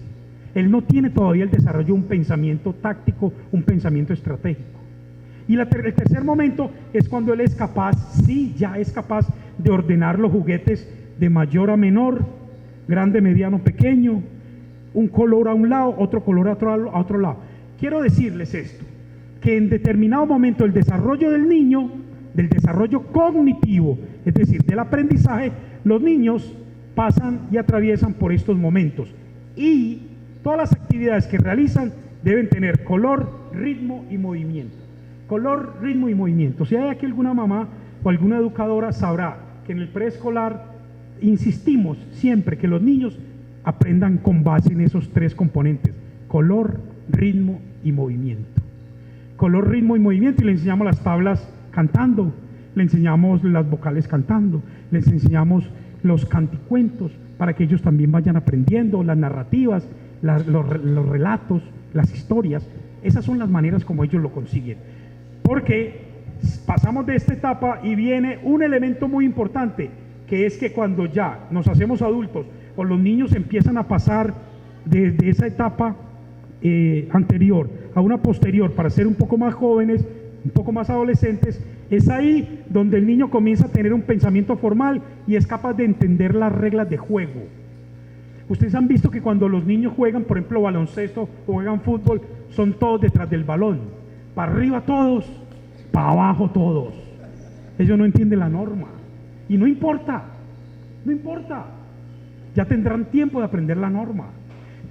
Speaker 2: Él no tiene todavía el desarrollo de un pensamiento táctico, un pensamiento estratégico. Y el tercer momento es cuando él es capaz, sí, ya es capaz de ordenar los juguetes de mayor a menor, grande, mediano, pequeño, un color a un lado, otro color a otro lado. Quiero decirles esto, que en determinado momento el desarrollo del niño, del desarrollo cognitivo, es decir, del aprendizaje, los niños pasan y atraviesan por estos momentos. Y todas las actividades que realizan deben tener color, ritmo y movimiento. Color, ritmo y movimiento. Si hay aquí alguna mamá o alguna educadora sabrá que en el preescolar insistimos siempre que los niños aprendan con base en esos tres componentes: color, ritmo y movimiento. Color, ritmo y movimiento, y le enseñamos las tablas cantando, le enseñamos las vocales cantando, les enseñamos los canticuentos para que ellos también vayan aprendiendo, las narrativas, los relatos, las historias. Esas son las maneras como ellos lo consiguen, porque pasamos de esta etapa y viene un elemento muy importante, que es que cuando ya nos hacemos adultos o los niños empiezan a pasar de esa etapa anterior a una posterior para ser un poco más jóvenes, un poco más adolescentes, es ahí donde el niño comienza a tener un pensamiento formal y es capaz de entender las reglas de juego. Ustedes han visto que cuando los niños juegan, por ejemplo, baloncesto o juegan fútbol, son todos detrás del balón, para arriba todos, para abajo todos. Ellos no entienden la norma y no importa, ya tendrán tiempo de aprender la norma.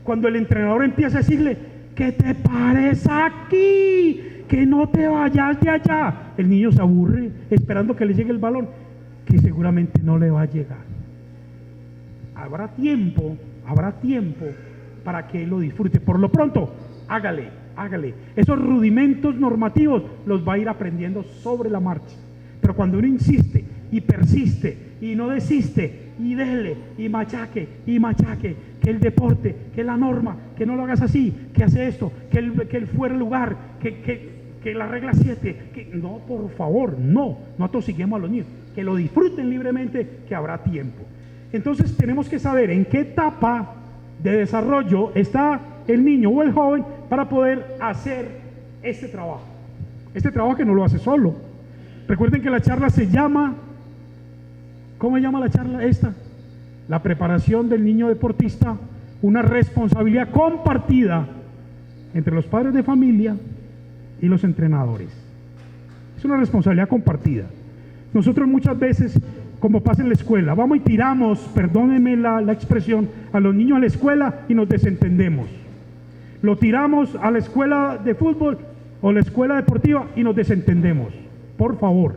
Speaker 2: Cuando el entrenador empieza a decirle: ¿qué te parece aquí? Que no te vayas de allá. El niño se aburre esperando que le llegue el balón, que seguramente no le va a llegar. Habrá tiempo para que él lo disfrute. Por lo pronto, hágale. Esos rudimentos normativos los va a ir aprendiendo sobre la marcha. Pero cuando uno insiste y persiste y no desiste, y déjele y machaque, que el deporte, que la norma, que no lo hagas así, que hace esto, que el fuera el lugar, que la regla 7, no, por favor, no atosiguemos a los niños, que lo disfruten libremente, que habrá tiempo. Entonces tenemos que saber en qué etapa de desarrollo está el niño o el joven para poder hacer este trabajo que no lo hace solo. Recuerden que la charla se llama, ¿cómo se llama la charla esta? La preparación del niño deportista, una responsabilidad compartida entre los padres de familia y los entrenadores. Es una responsabilidad compartida. Nosotros muchas veces, como pasa en la escuela, vamos y tiramos, perdónenme la expresión, a los niños a la escuela y nos desentendemos. Lo tiramos a la escuela de fútbol o la escuela deportiva y nos desentendemos. Por favor,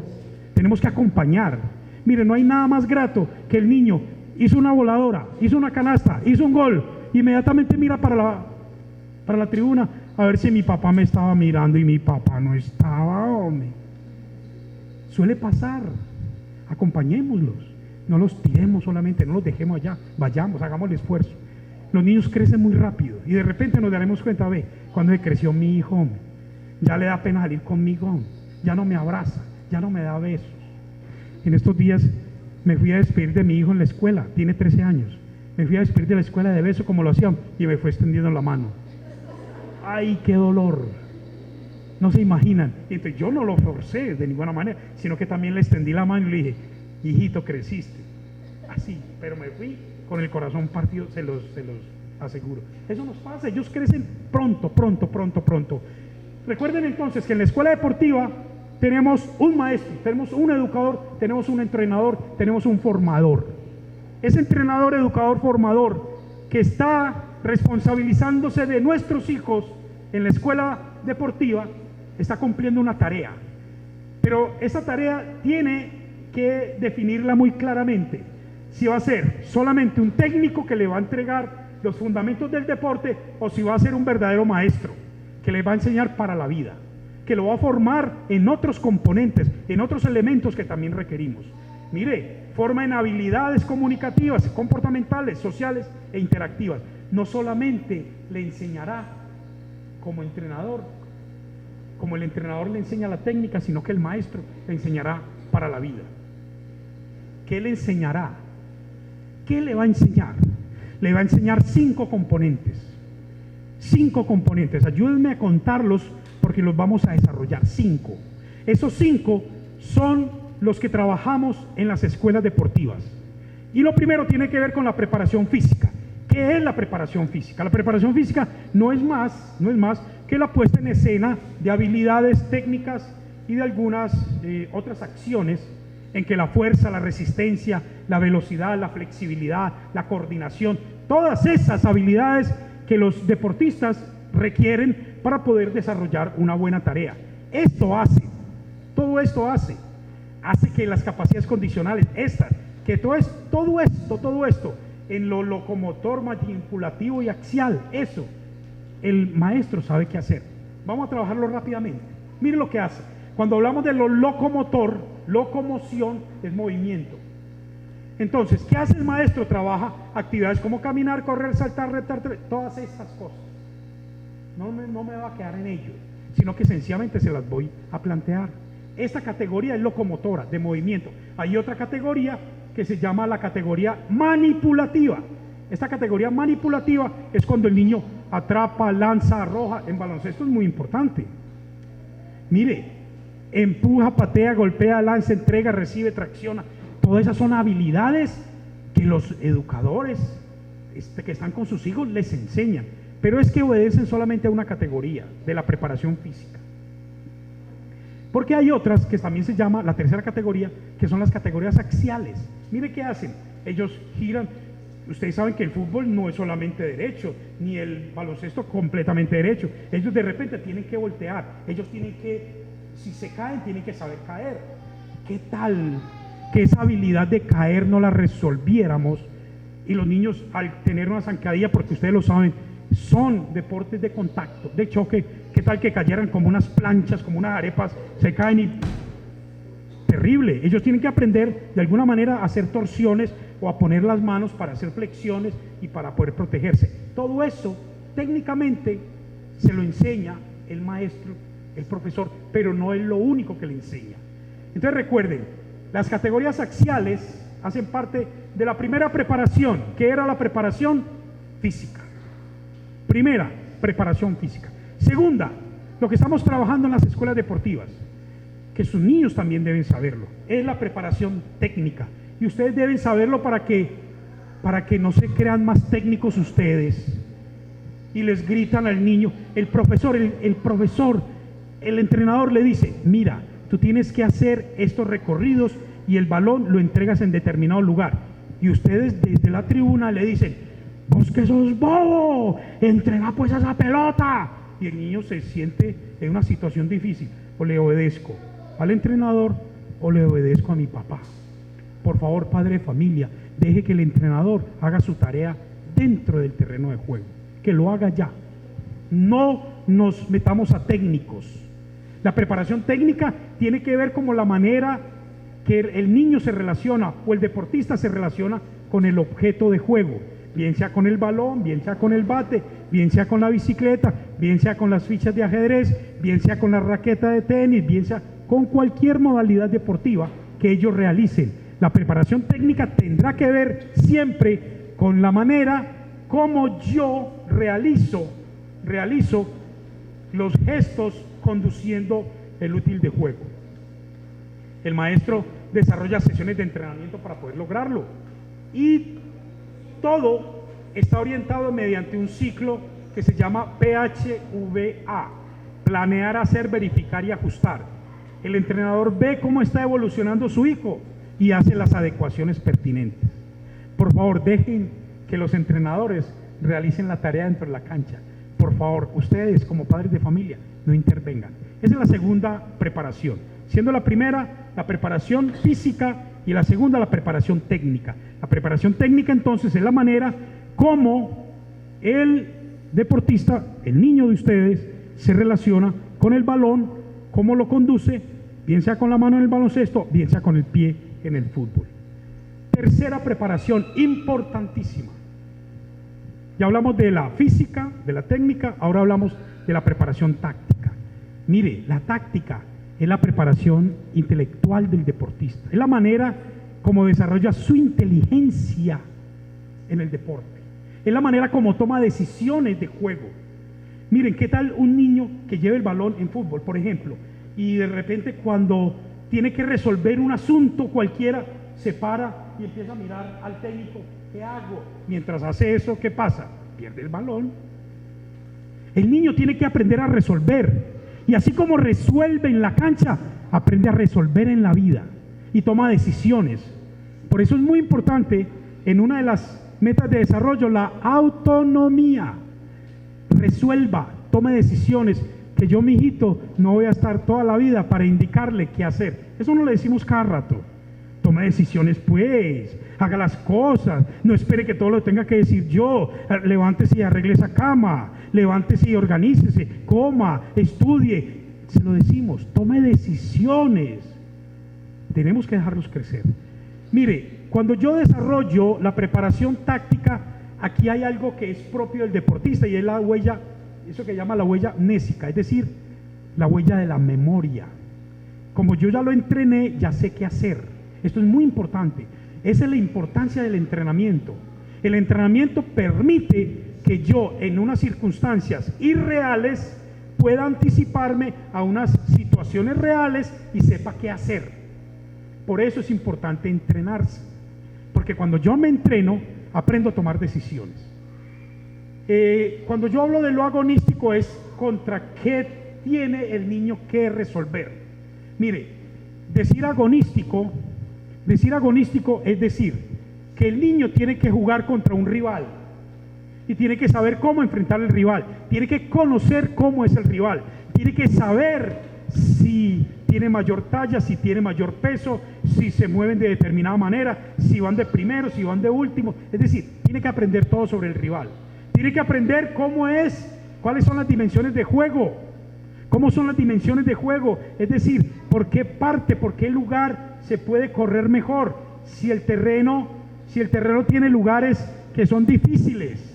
Speaker 2: tenemos que acompañar. Mire, no hay nada más grato que el niño hizo una voladora, hizo una canasta, hizo un gol, inmediatamente mira para la tribuna a ver si mi papá me estaba mirando, y mi papá no estaba, hombre. Suele pasar. Acompañémoslos, no los tiremos solamente, no los dejemos allá, vayamos, hagamos el esfuerzo. Los niños crecen muy rápido y de repente nos daremos cuenta: ve, cuando se creció mi hijo, hombre, ya le da pena salir conmigo, hombre, ya no me abraza, ya no me da besos. En estos días me fui a despedir de mi hijo en la escuela, tiene 13 años, me fui a despedir de la escuela de beso como lo hacían, y me fue extendiendo la mano. ¡Ay, qué dolor! No se imaginan. Y entonces yo no lo forcé de ninguna manera, sino que también le extendí la mano y le dije: hijito, creciste. Así, pero me fui con el corazón partido, se los aseguro. Eso nos pasa, ellos crecen pronto. Recuerden entonces que en la escuela deportiva tenemos un maestro, tenemos un educador, tenemos un entrenador, tenemos un formador. Ese entrenador, educador, formador que está responsabilizándose de nuestros hijos en la escuela deportiva está cumpliendo una tarea, pero esa tarea tiene que definirla muy claramente. Si va a ser solamente un técnico que le va a entregar los fundamentos del deporte, o si va a ser un verdadero maestro que le va a enseñar para la vida, que lo va a formar en otros componentes, en otros elementos que también requerimos. Mire, forma en habilidades comunicativas, comportamentales, sociales e interactivas. No solamente le enseñará como entrenador, como el entrenador le enseña la técnica, sino que el maestro le enseñará para la vida. ¿Qué le enseñará? ¿Qué le va a enseñar? Le va a enseñar 5 componentes. 5 componentes. Ayúdenme a contarlos porque los vamos a desarrollar 5. Esos 5 son los que trabajamos en las escuelas deportivas. Y lo primero tiene que ver con la preparación física. ¿Qué es la preparación física? La preparación física no es más que la puesta en escena de habilidades técnicas y de algunas otras acciones en que la fuerza, la resistencia, la velocidad, la flexibilidad, la coordinación, todas esas habilidades que los deportistas requieren para poder desarrollar una buena tarea. Todo esto hace que las capacidades condicionales, todo esto, en lo locomotor, manipulativo y axial, eso, el maestro sabe qué hacer. Vamos a trabajarlo rápidamente. Mire lo que hace. Cuando hablamos de lo locomotor, locomoción es movimiento. Entonces, ¿qué hace el maestro? Trabaja actividades como caminar, correr, saltar, reptar, todas estas cosas. No me va a quedar en ello, sino que sencillamente se las voy a plantear. Esta categoría es locomotora, de movimiento. Hay otra categoría que se llama la categoría manipulativa. Esta categoría manipulativa es cuando el niño atrapa, lanza, arroja. En baloncesto es muy importante. Mire, empuja, patea, golpea, lanza, entrega, recibe, tracciona. Todas esas son habilidades que los educadores que están con sus hijos les enseñan, pero es que obedecen solamente a una categoría de la preparación física. Porque hay otras que también se llama la tercera categoría, que son las categorías axiales. Mire qué hacen. Ellos giran. Ustedes saben que el fútbol no es solamente derecho, ni el baloncesto completamente derecho. Ellos de repente tienen que voltear. Ellos tienen que, si se caen, tienen que saber caer. ¿Qué tal que esa habilidad de caer no la resolviéramos? Y los niños, al tener una zancadilla, porque ustedes lo saben, son deportes de contacto, de choque. ¿Qué tal que cayeran como unas planchas, como unas arepas, se caen y... terrible. Ellos tienen que aprender de alguna manera a hacer torsiones o a poner las manos para hacer flexiones y para poder protegerse. Todo eso técnicamente se lo enseña el maestro, el profesor, pero no es lo único que le enseña. Entonces recuerden, las categorías axiales hacen parte de la primera preparación, que era la preparación física. Primera, preparación física. Segunda, lo que estamos trabajando en las escuelas deportivas, que sus niños también deben saberlo, es la preparación técnica. Y ustedes deben saberlo para que no se crean más técnicos ustedes y les gritan al niño. El profesor, el entrenador le dice: mira, tú tienes que hacer estos recorridos y el balón lo entregas en determinado lugar. Y ustedes desde la tribuna le dicen: vos que sos bobo, entrega pues esa pelota. Y el niño se siente en una situación difícil. O le obedezco al entrenador o le obedezco a mi papá. Por favor, padre de familia, deje que el entrenador haga su tarea dentro del terreno de juego, que lo haga ya. No nos metamos a técnicos. La preparación técnica tiene que ver como la manera que el niño se relaciona o el deportista se relaciona con el objeto de juego, bien sea con el balón, bien sea con el bate, bien sea con la bicicleta, bien sea con las fichas de ajedrez, bien sea con la raqueta de tenis, bien sea con cualquier modalidad deportiva que ellos realicen. La preparación técnica tendrá que ver siempre con la manera como yo realizo los gestos conduciendo el útil de juego. El maestro desarrolla sesiones de entrenamiento para poder lograrlo, y todo está orientado mediante un ciclo que se llama PHVA: planear, hacer, verificar y ajustar. El entrenador ve cómo está evolucionando su hijo y hace las adecuaciones pertinentes. Por favor, dejen que los entrenadores realicen la tarea dentro de la cancha. Por favor, ustedes como padres de familia no intervengan. Esa es la segunda preparación, siendo la primera la preparación física y la segunda la preparación técnica. La preparación técnica entonces es la manera como el deportista, el niño de ustedes, se relaciona con el balón, cómo lo conduce, bien sea con la mano en el baloncesto, bien sea con el pie en el fútbol. Tercera preparación importantísima. Ya hablamos de la física, de la técnica, ahora hablamos de la preparación táctica. Mire, la táctica es la preparación intelectual del deportista, es la manera como desarrolla su inteligencia en el deporte, es la manera como toma decisiones de juego. Miren, ¿qué tal un niño que lleve el balón en fútbol, por ejemplo, y de repente cuando tiene que resolver un asunto cualquiera, se para y empieza a mirar al técnico? ¿Qué hago? Mientras hace eso, ¿qué pasa? Pierde el balón. El niño tiene que aprender a resolver, y así como resuelve en la cancha, aprende a resolver en la vida y toma decisiones. Por eso es muy importante en una de las metas de desarrollo la autonomía. Resuelva, tome decisiones, que yo, mi hijito, no voy a estar toda la vida para indicarle qué hacer. Eso no le decimos cada rato. Tome decisiones pues, haga las cosas, no espere que todo lo tenga que decir yo. Levántese y arregle esa cama, levántese y organícese, coma, estudie. Se lo decimos, tome decisiones. Tenemos que dejarlos crecer. Mire, cuando yo desarrollo la preparación táctica, aquí hay algo que es propio del deportista, y es la huella, eso que llama la huella mnésica, es decir, la huella de la memoria. Como yo ya lo entrené, ya sé qué hacer. Esto es muy importante. Esa es la importancia del entrenamiento. El entrenamiento permite que yo, en unas circunstancias irreales, pueda anticiparme a unas situaciones reales y sepa qué hacer. Por eso es importante entrenarse, porque cuando yo me entreno, aprendo a tomar decisiones. Cuando yo hablo de lo agonístico, es contra qué tiene el niño que resolver. Mire, decir agonístico es decir que el niño tiene que jugar contra un rival y tiene que saber cómo enfrentar al rival, tiene que conocer cómo es el rival, tiene que saber si tiene mayor talla, si tiene mayor peso, si se mueven de determinada manera, si van de primero, si van de último. Es decir, tiene que aprender todo sobre el rival, tiene que aprender cuáles son las dimensiones de juego, cómo son las dimensiones de juego, es decir, por qué parte, por qué lugar se puede correr mejor, si el terreno tiene lugares que son difíciles,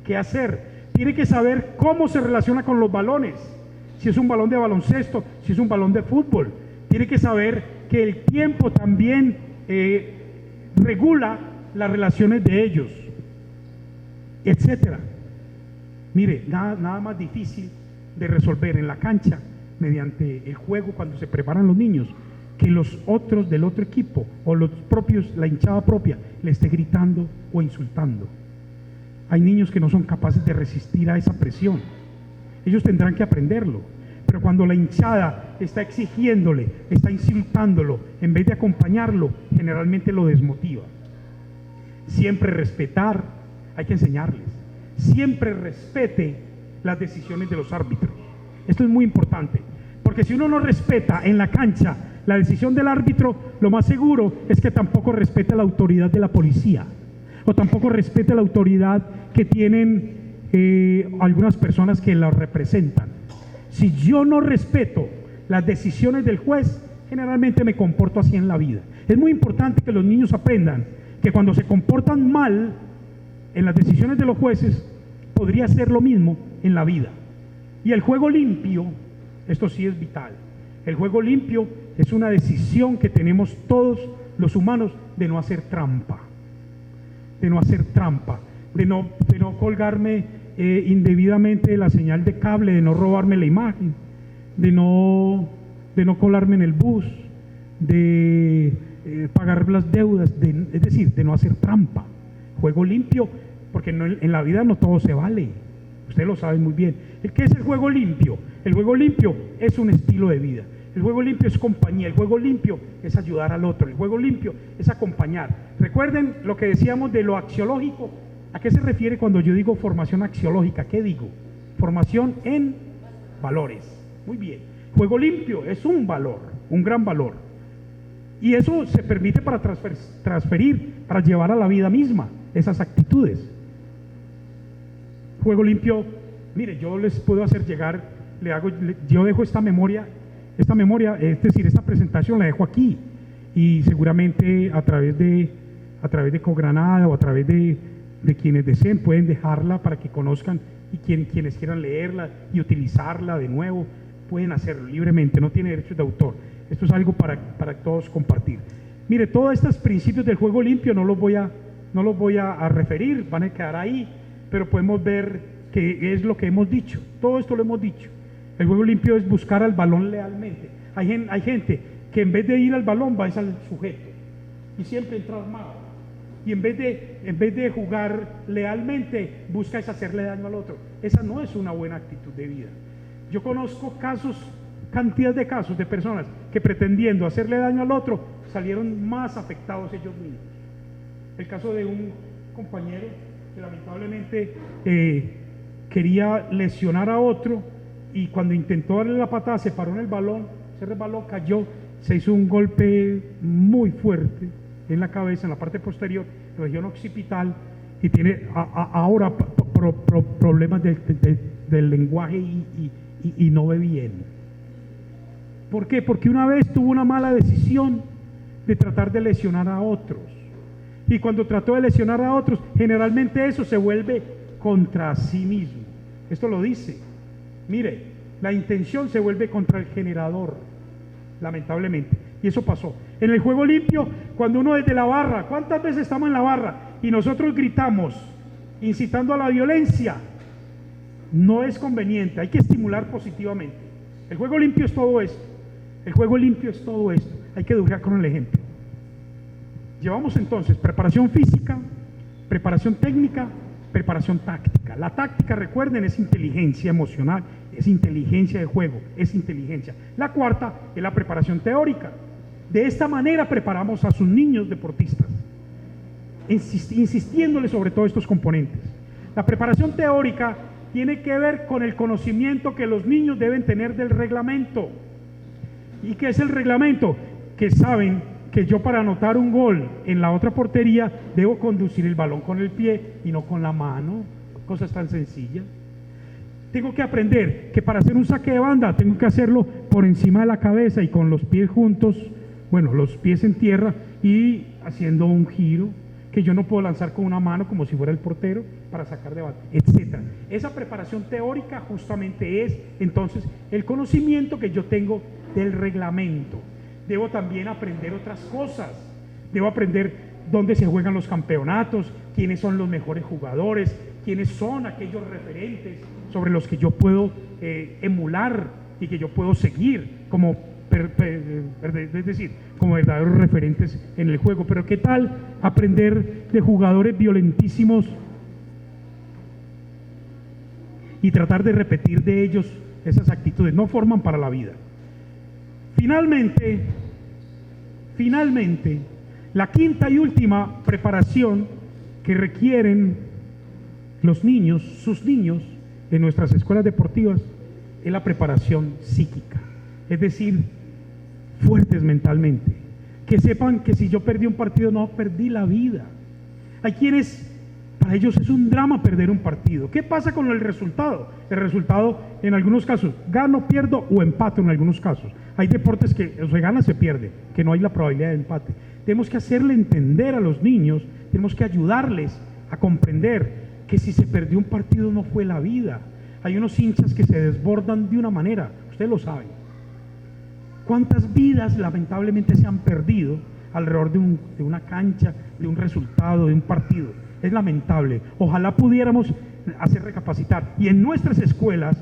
Speaker 2: qué hacer. Tiene que saber cómo se relaciona con los balones, si es un balón de baloncesto, si es un balón de fútbol. Tiene que saber que el tiempo también regula las relaciones de ellos, etcétera. Mire, nada más difícil de resolver en la cancha mediante el juego cuando se preparan los niños, que los otros del otro equipo o los propios, la hinchada propia, le esté gritando o insultando. Hay niños que no son capaces de resistir a esa presión. Ellos tendrán que aprenderlo, pero cuando la hinchada está exigiéndole, está insultándolo, en vez de acompañarlo, generalmente lo desmotiva. Siempre respetar, hay que enseñarles. Siempre respete las decisiones de los árbitros. Esto es muy importante, porque si uno no respeta en la cancha la decisión del árbitro, lo más seguro es que tampoco respete la autoridad de la policía, o tampoco respete la autoridad que tienen algunas personas que la representan. Si yo no respeto las decisiones del juez, generalmente me comporto así en la vida. Es muy importante que los niños aprendan que cuando se comportan mal en las decisiones de los jueces, podría ser lo mismo en la vida. Y el juego limpio, esto sí es vital. El juego limpio es una decisión que tenemos todos los humanos de no hacer trampa, de no colgarme indebidamente la señal de cable, de no robarme la imagen, de no colarme en el bus, de pagar las deudas, es decir, de no hacer trampa. Juego limpio, porque en la vida no todo se vale. Ustedes lo saben muy bien. ¿Qué es el juego limpio? El juego limpio es un estilo de vida. El juego limpio es compañía. El juego limpio es ayudar al otro. El juego limpio es acompañar. Recuerden lo que decíamos de lo axiológico. ¿A qué se refiere cuando yo digo formación axiológica? ¿Qué digo? Formación en valores. Muy bien. Juego limpio es un valor, un gran valor. Y eso se permite para transferir, para llevar a la vida misma esas actitudes. Juego limpio, mire, yo les puedo hacer llegar, yo dejo esta memoria, es decir, esta presentación la dejo aquí, y seguramente a través de Cogranada o a través de quienes deseen pueden dejarla para que conozcan, y quienes quieran leerla y utilizarla de nuevo pueden hacerlo libremente, no tiene derechos de autor. Esto es algo para todos compartir. Mire, todos estos principios del juego limpio no los voy a referir, van a quedar ahí, pero podemos ver que es lo que hemos dicho. Todo esto lo hemos dicho. El juego limpio es buscar al balón lealmente. Hay gente que en vez de ir al balón va al sujeto y siempre entra armado. Y en vez de jugar lealmente, busca es hacerle daño al otro. Esa no es una buena actitud de vida. Yo conozco cantidad de casos de personas que pretendiendo hacerle daño al otro, salieron más afectados ellos mismos. El caso de un compañero que lamentablemente quería lesionar a otro, y cuando intentó darle la patada se paró en el balón, se resbaló, cayó, se hizo un golpe muy fuerte en la cabeza, en la parte posterior, región occipital, y tiene ahora problemas del lenguaje y no ve bien. ¿Por qué? Porque una vez tuvo una mala decisión de tratar de lesionar a otros, y cuando trató de lesionar a otros, generalmente eso se vuelve contra sí mismo. Esto lo dice. Mire, la intención se vuelve contra el generador, lamentablemente, y eso pasó. En el juego limpio, cuando uno desde la barra, ¿cuántas veces estamos en la barra y nosotros gritamos, incitando a la violencia? No es conveniente, hay que estimular positivamente. El juego limpio es todo esto. El juego limpio es todo esto. Hay que educar con el ejemplo. Llevamos entonces preparación física, preparación técnica, preparación táctica. La táctica, recuerden, es inteligencia emocional, es inteligencia de juego, es inteligencia. La cuarta es la preparación teórica. De esta manera preparamos a sus niños deportistas, insistiéndoles sobre todos estos componentes. La preparación teórica tiene que ver con el conocimiento que los niños deben tener del reglamento. ¿Y qué es el reglamento? Que saben que yo, para anotar un gol en la otra portería, debo conducir el balón con el pie y no con la mano. Cosas tan sencillas. Tengo que aprender que para hacer un saque de banda tengo que hacerlo por encima de la cabeza y con los pies juntos, bueno, los pies en tierra y haciendo un giro, que yo no puedo lanzar con una mano como si fuera el portero para sacar de banda, etcétera. Esa preparación teórica justamente es entonces el conocimiento que yo tengo del reglamento. Debo también aprender otras cosas. Debo aprender dónde se juegan los campeonatos, quiénes son los mejores jugadores, quiénes son aquellos referentes sobre los que yo puedo emular y que yo puedo seguir como es decir, como verdaderos referentes en el juego. Pero ¿qué tal aprender de jugadores violentísimos y tratar de repetir de ellos esas actitudes? No forman para la vida. Finalmente, la quinta y última preparación que requieren los niños, sus niños, en nuestras escuelas deportivas, es la preparación psíquica. Es decir, fuertes mentalmente, que sepan que si yo perdí un partido, no perdí la vida. Hay quienes, para ellos es un drama perder un partido. ¿Qué pasa con el resultado? El resultado, en algunos casos, gano, pierdo o empato en algunos casos. Hay deportes que se gana, se pierde, que no hay la probabilidad de empate. Tenemos que hacerle entender a los niños, tenemos que ayudarles a comprender que si se perdió un partido no fue la vida. Hay unos hinchas que se desbordan de una manera, ustedes lo saben. ¿Cuántas vidas lamentablemente se han perdido alrededor de una cancha, de un resultado, de un partido? Es lamentable. Ojalá pudiéramos hacer recapacitar. Y en nuestras escuelas,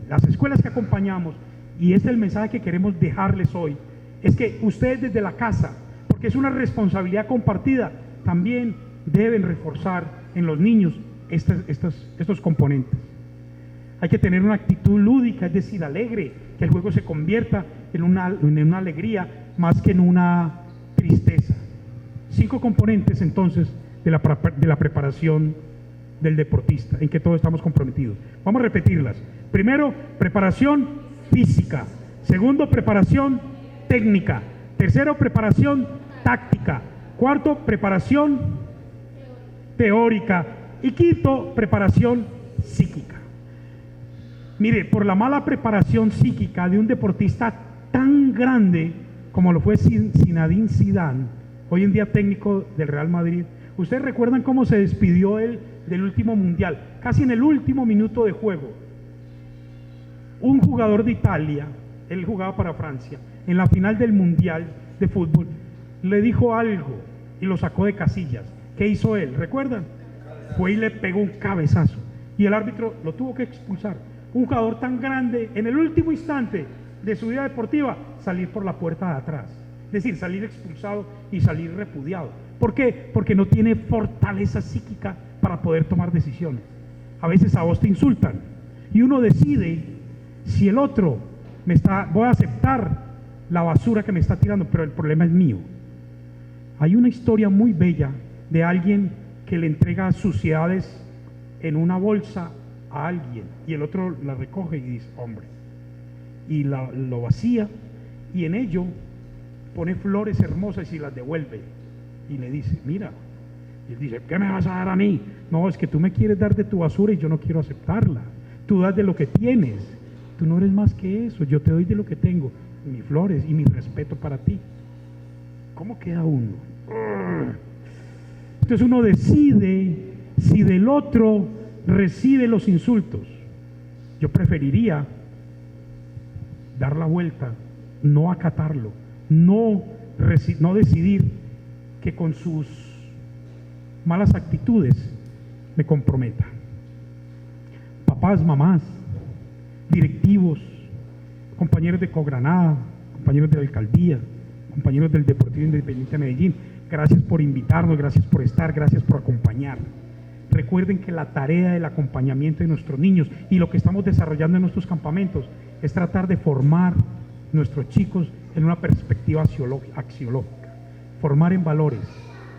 Speaker 2: las escuelas que acompañamos, y este es el mensaje que queremos dejarles hoy, es que ustedes desde la casa, porque es una responsabilidad compartida, también deben reforzar en los niños estos componentes. Hay que tener una actitud lúdica, es decir, alegre, que el juego se convierta en una alegría más que en una tristeza. 5 componentes entonces de la preparación del deportista, en que todos estamos comprometidos. Vamos a repetirlas. Primero, preparación física. Segundo, preparación técnica. Tercero, preparación táctica. Cuarto, preparación teórica. Y quinto, preparación psíquica. Mire, por la mala preparación psíquica de un deportista tan grande como lo fue Zinedine Zidane, hoy en día técnico del Real Madrid, ustedes recuerdan cómo se despidió él del último mundial, casi en el último minuto de juego. Un jugador de Italia, él jugaba para Francia, en la final del mundial de fútbol, le dijo algo y lo sacó de casillas. ¿Qué hizo él? ¿Recuerdan? Fue y le pegó un cabezazo. y el árbitro lo tuvo que expulsar. Un jugador tan grande, en el último instante de su vida deportiva, salir por la puerta de atrás, es decir, salir expulsado y salir repudiado. ¿Por qué? Porque no tiene fortaleza psíquica para poder tomar decisiones. A veces a vos te insultan y uno decide si el otro voy a aceptar la basura que me está tirando, pero el problema es mío. Hay una historia muy bella de alguien que le entrega suciedades en una bolsa a alguien y el otro la recoge y dice, hombre, y lo vacía y en ello pone flores hermosas y las devuelve y le dice, mira, y él dice, ¿qué me vas a dar a mí? No, es que tú me quieres dar de tu basura y yo no quiero aceptarla. Tú das de lo que tienes, tú no eres más que eso, yo te doy de lo que tengo, mis flores y mi respeto para ti. ¿Cómo queda uno? Entonces uno decide si del otro recibe los insultos. Yo preferiría dar la vuelta, no acatarlo, no decidir que con sus malas actitudes me comprometa. Papás, mamás, directivos, compañeros de Cogranada, compañeros de la alcaldía, compañeros del Deportivo Independiente de Medellín, gracias por invitarnos, gracias por estar, gracias por acompañar. Recuerden que la tarea del acompañamiento de nuestros niños y lo que estamos desarrollando en nuestros campamentos es tratar de formar nuestros chicos en una perspectiva axiológica, formar en valores.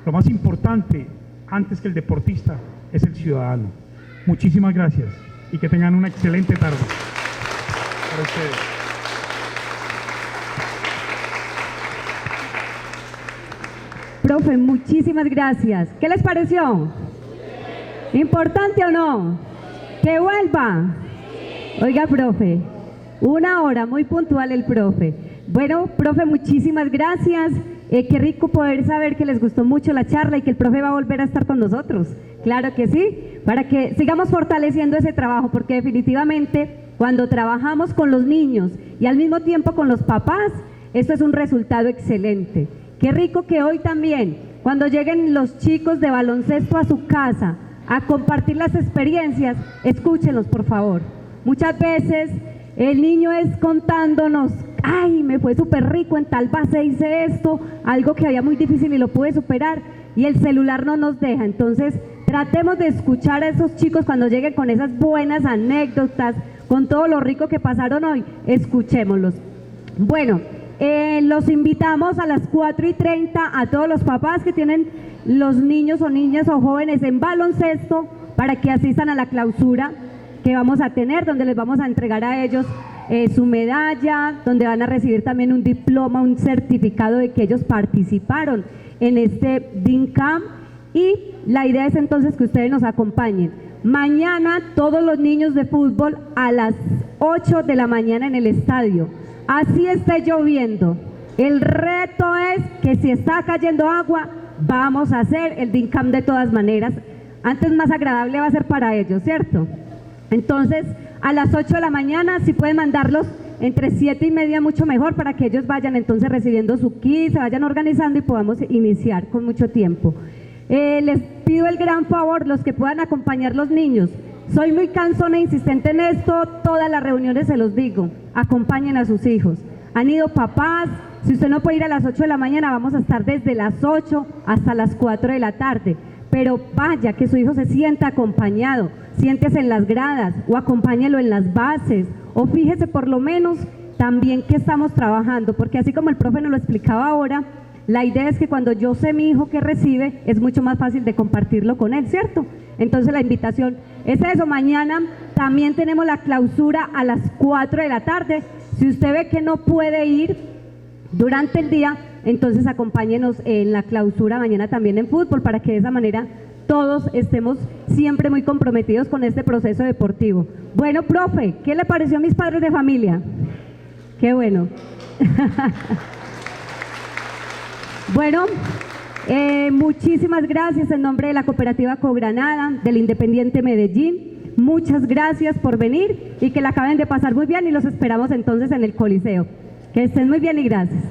Speaker 2: Lo más importante, antes que el deportista, es el ciudadano. Muchísimas gracias y que tengan una excelente tarde para ustedes.
Speaker 1: Profe, muchísimas gracias. ¿Qué les pareció? ¿Importante o no? ¿Que vuelva? Oiga, profe, 1 hora, muy puntual el profe. Bueno, profe, muchísimas gracias. Qué rico poder saber que les gustó mucho la charla y que el profe va a volver a estar con nosotros. Claro que sí, para que sigamos fortaleciendo ese trabajo, porque definitivamente cuando trabajamos con los niños y al mismo tiempo con los papás, esto es un resultado excelente. Qué rico que hoy también, cuando lleguen los chicos de baloncesto a su casa a compartir las experiencias, escúchenlos por favor. Muchas veces el niño es contándonos, ay, me fue súper rico, en tal base hice esto, algo que había muy difícil y lo pude superar, y el celular no nos deja. Entonces tratemos de escuchar a esos chicos cuando lleguen con esas buenas anécdotas, con todo lo rico que pasaron hoy, escuchémoslos. Bueno, los invitamos a las 4:30 a todos los papás que tienen los niños o niñas o jóvenes en baloncesto para que asistan a la clausura que vamos a tener, donde les vamos a entregar a ellos su medalla, donde van a recibir también un diploma, un certificado de que ellos participaron en este DINCAM, y la idea es entonces que ustedes nos acompañen. Mañana todos los niños de fútbol a las 8 de la mañana en el estadio. Así esté lloviendo, el reto es que si está cayendo agua, vamos a hacer el DINCAM de todas maneras. Antes más agradable va a ser para ellos, ¿cierto? Entonces, a las 8 de la mañana, si pueden mandarlos entre 7:30, mucho mejor, para que ellos vayan entonces recibiendo su kit, se vayan organizando y podamos iniciar con mucho tiempo. Les pido el gran favor, los que puedan acompañar los niños. Soy muy cansona e insistente en esto, todas las reuniones se los digo, acompañen a sus hijos. Han ido papás, si usted no puede ir a las 8 de la mañana, vamos a estar desde las 8 hasta las 4 de la tarde, pero vaya, que su hijo se sienta acompañado, siéntese en las gradas o acompáñelo en las bases, o fíjese por lo menos también que estamos trabajando, porque así como el profe nos lo explicaba ahora, la idea es que cuando yo sé mi hijo que recibe, es mucho más fácil de compartirlo con él, ¿cierto? Entonces la invitación es eso. Mañana también tenemos la clausura a las 4 de la tarde. Si usted ve que no puede ir durante el día, entonces acompáñenos en la clausura mañana también en fútbol, para que de esa manera todos estemos siempre muy comprometidos con este proceso deportivo. Bueno, profe, ¿qué le pareció a mis padres de familia? Qué bueno. Bueno, muchísimas gracias en nombre de la Cooperativa Cogranada, del Independiente Medellín. Muchas gracias por venir y que la acaben de pasar muy bien, y los esperamos entonces en el Coliseo. Que estén muy bien y gracias.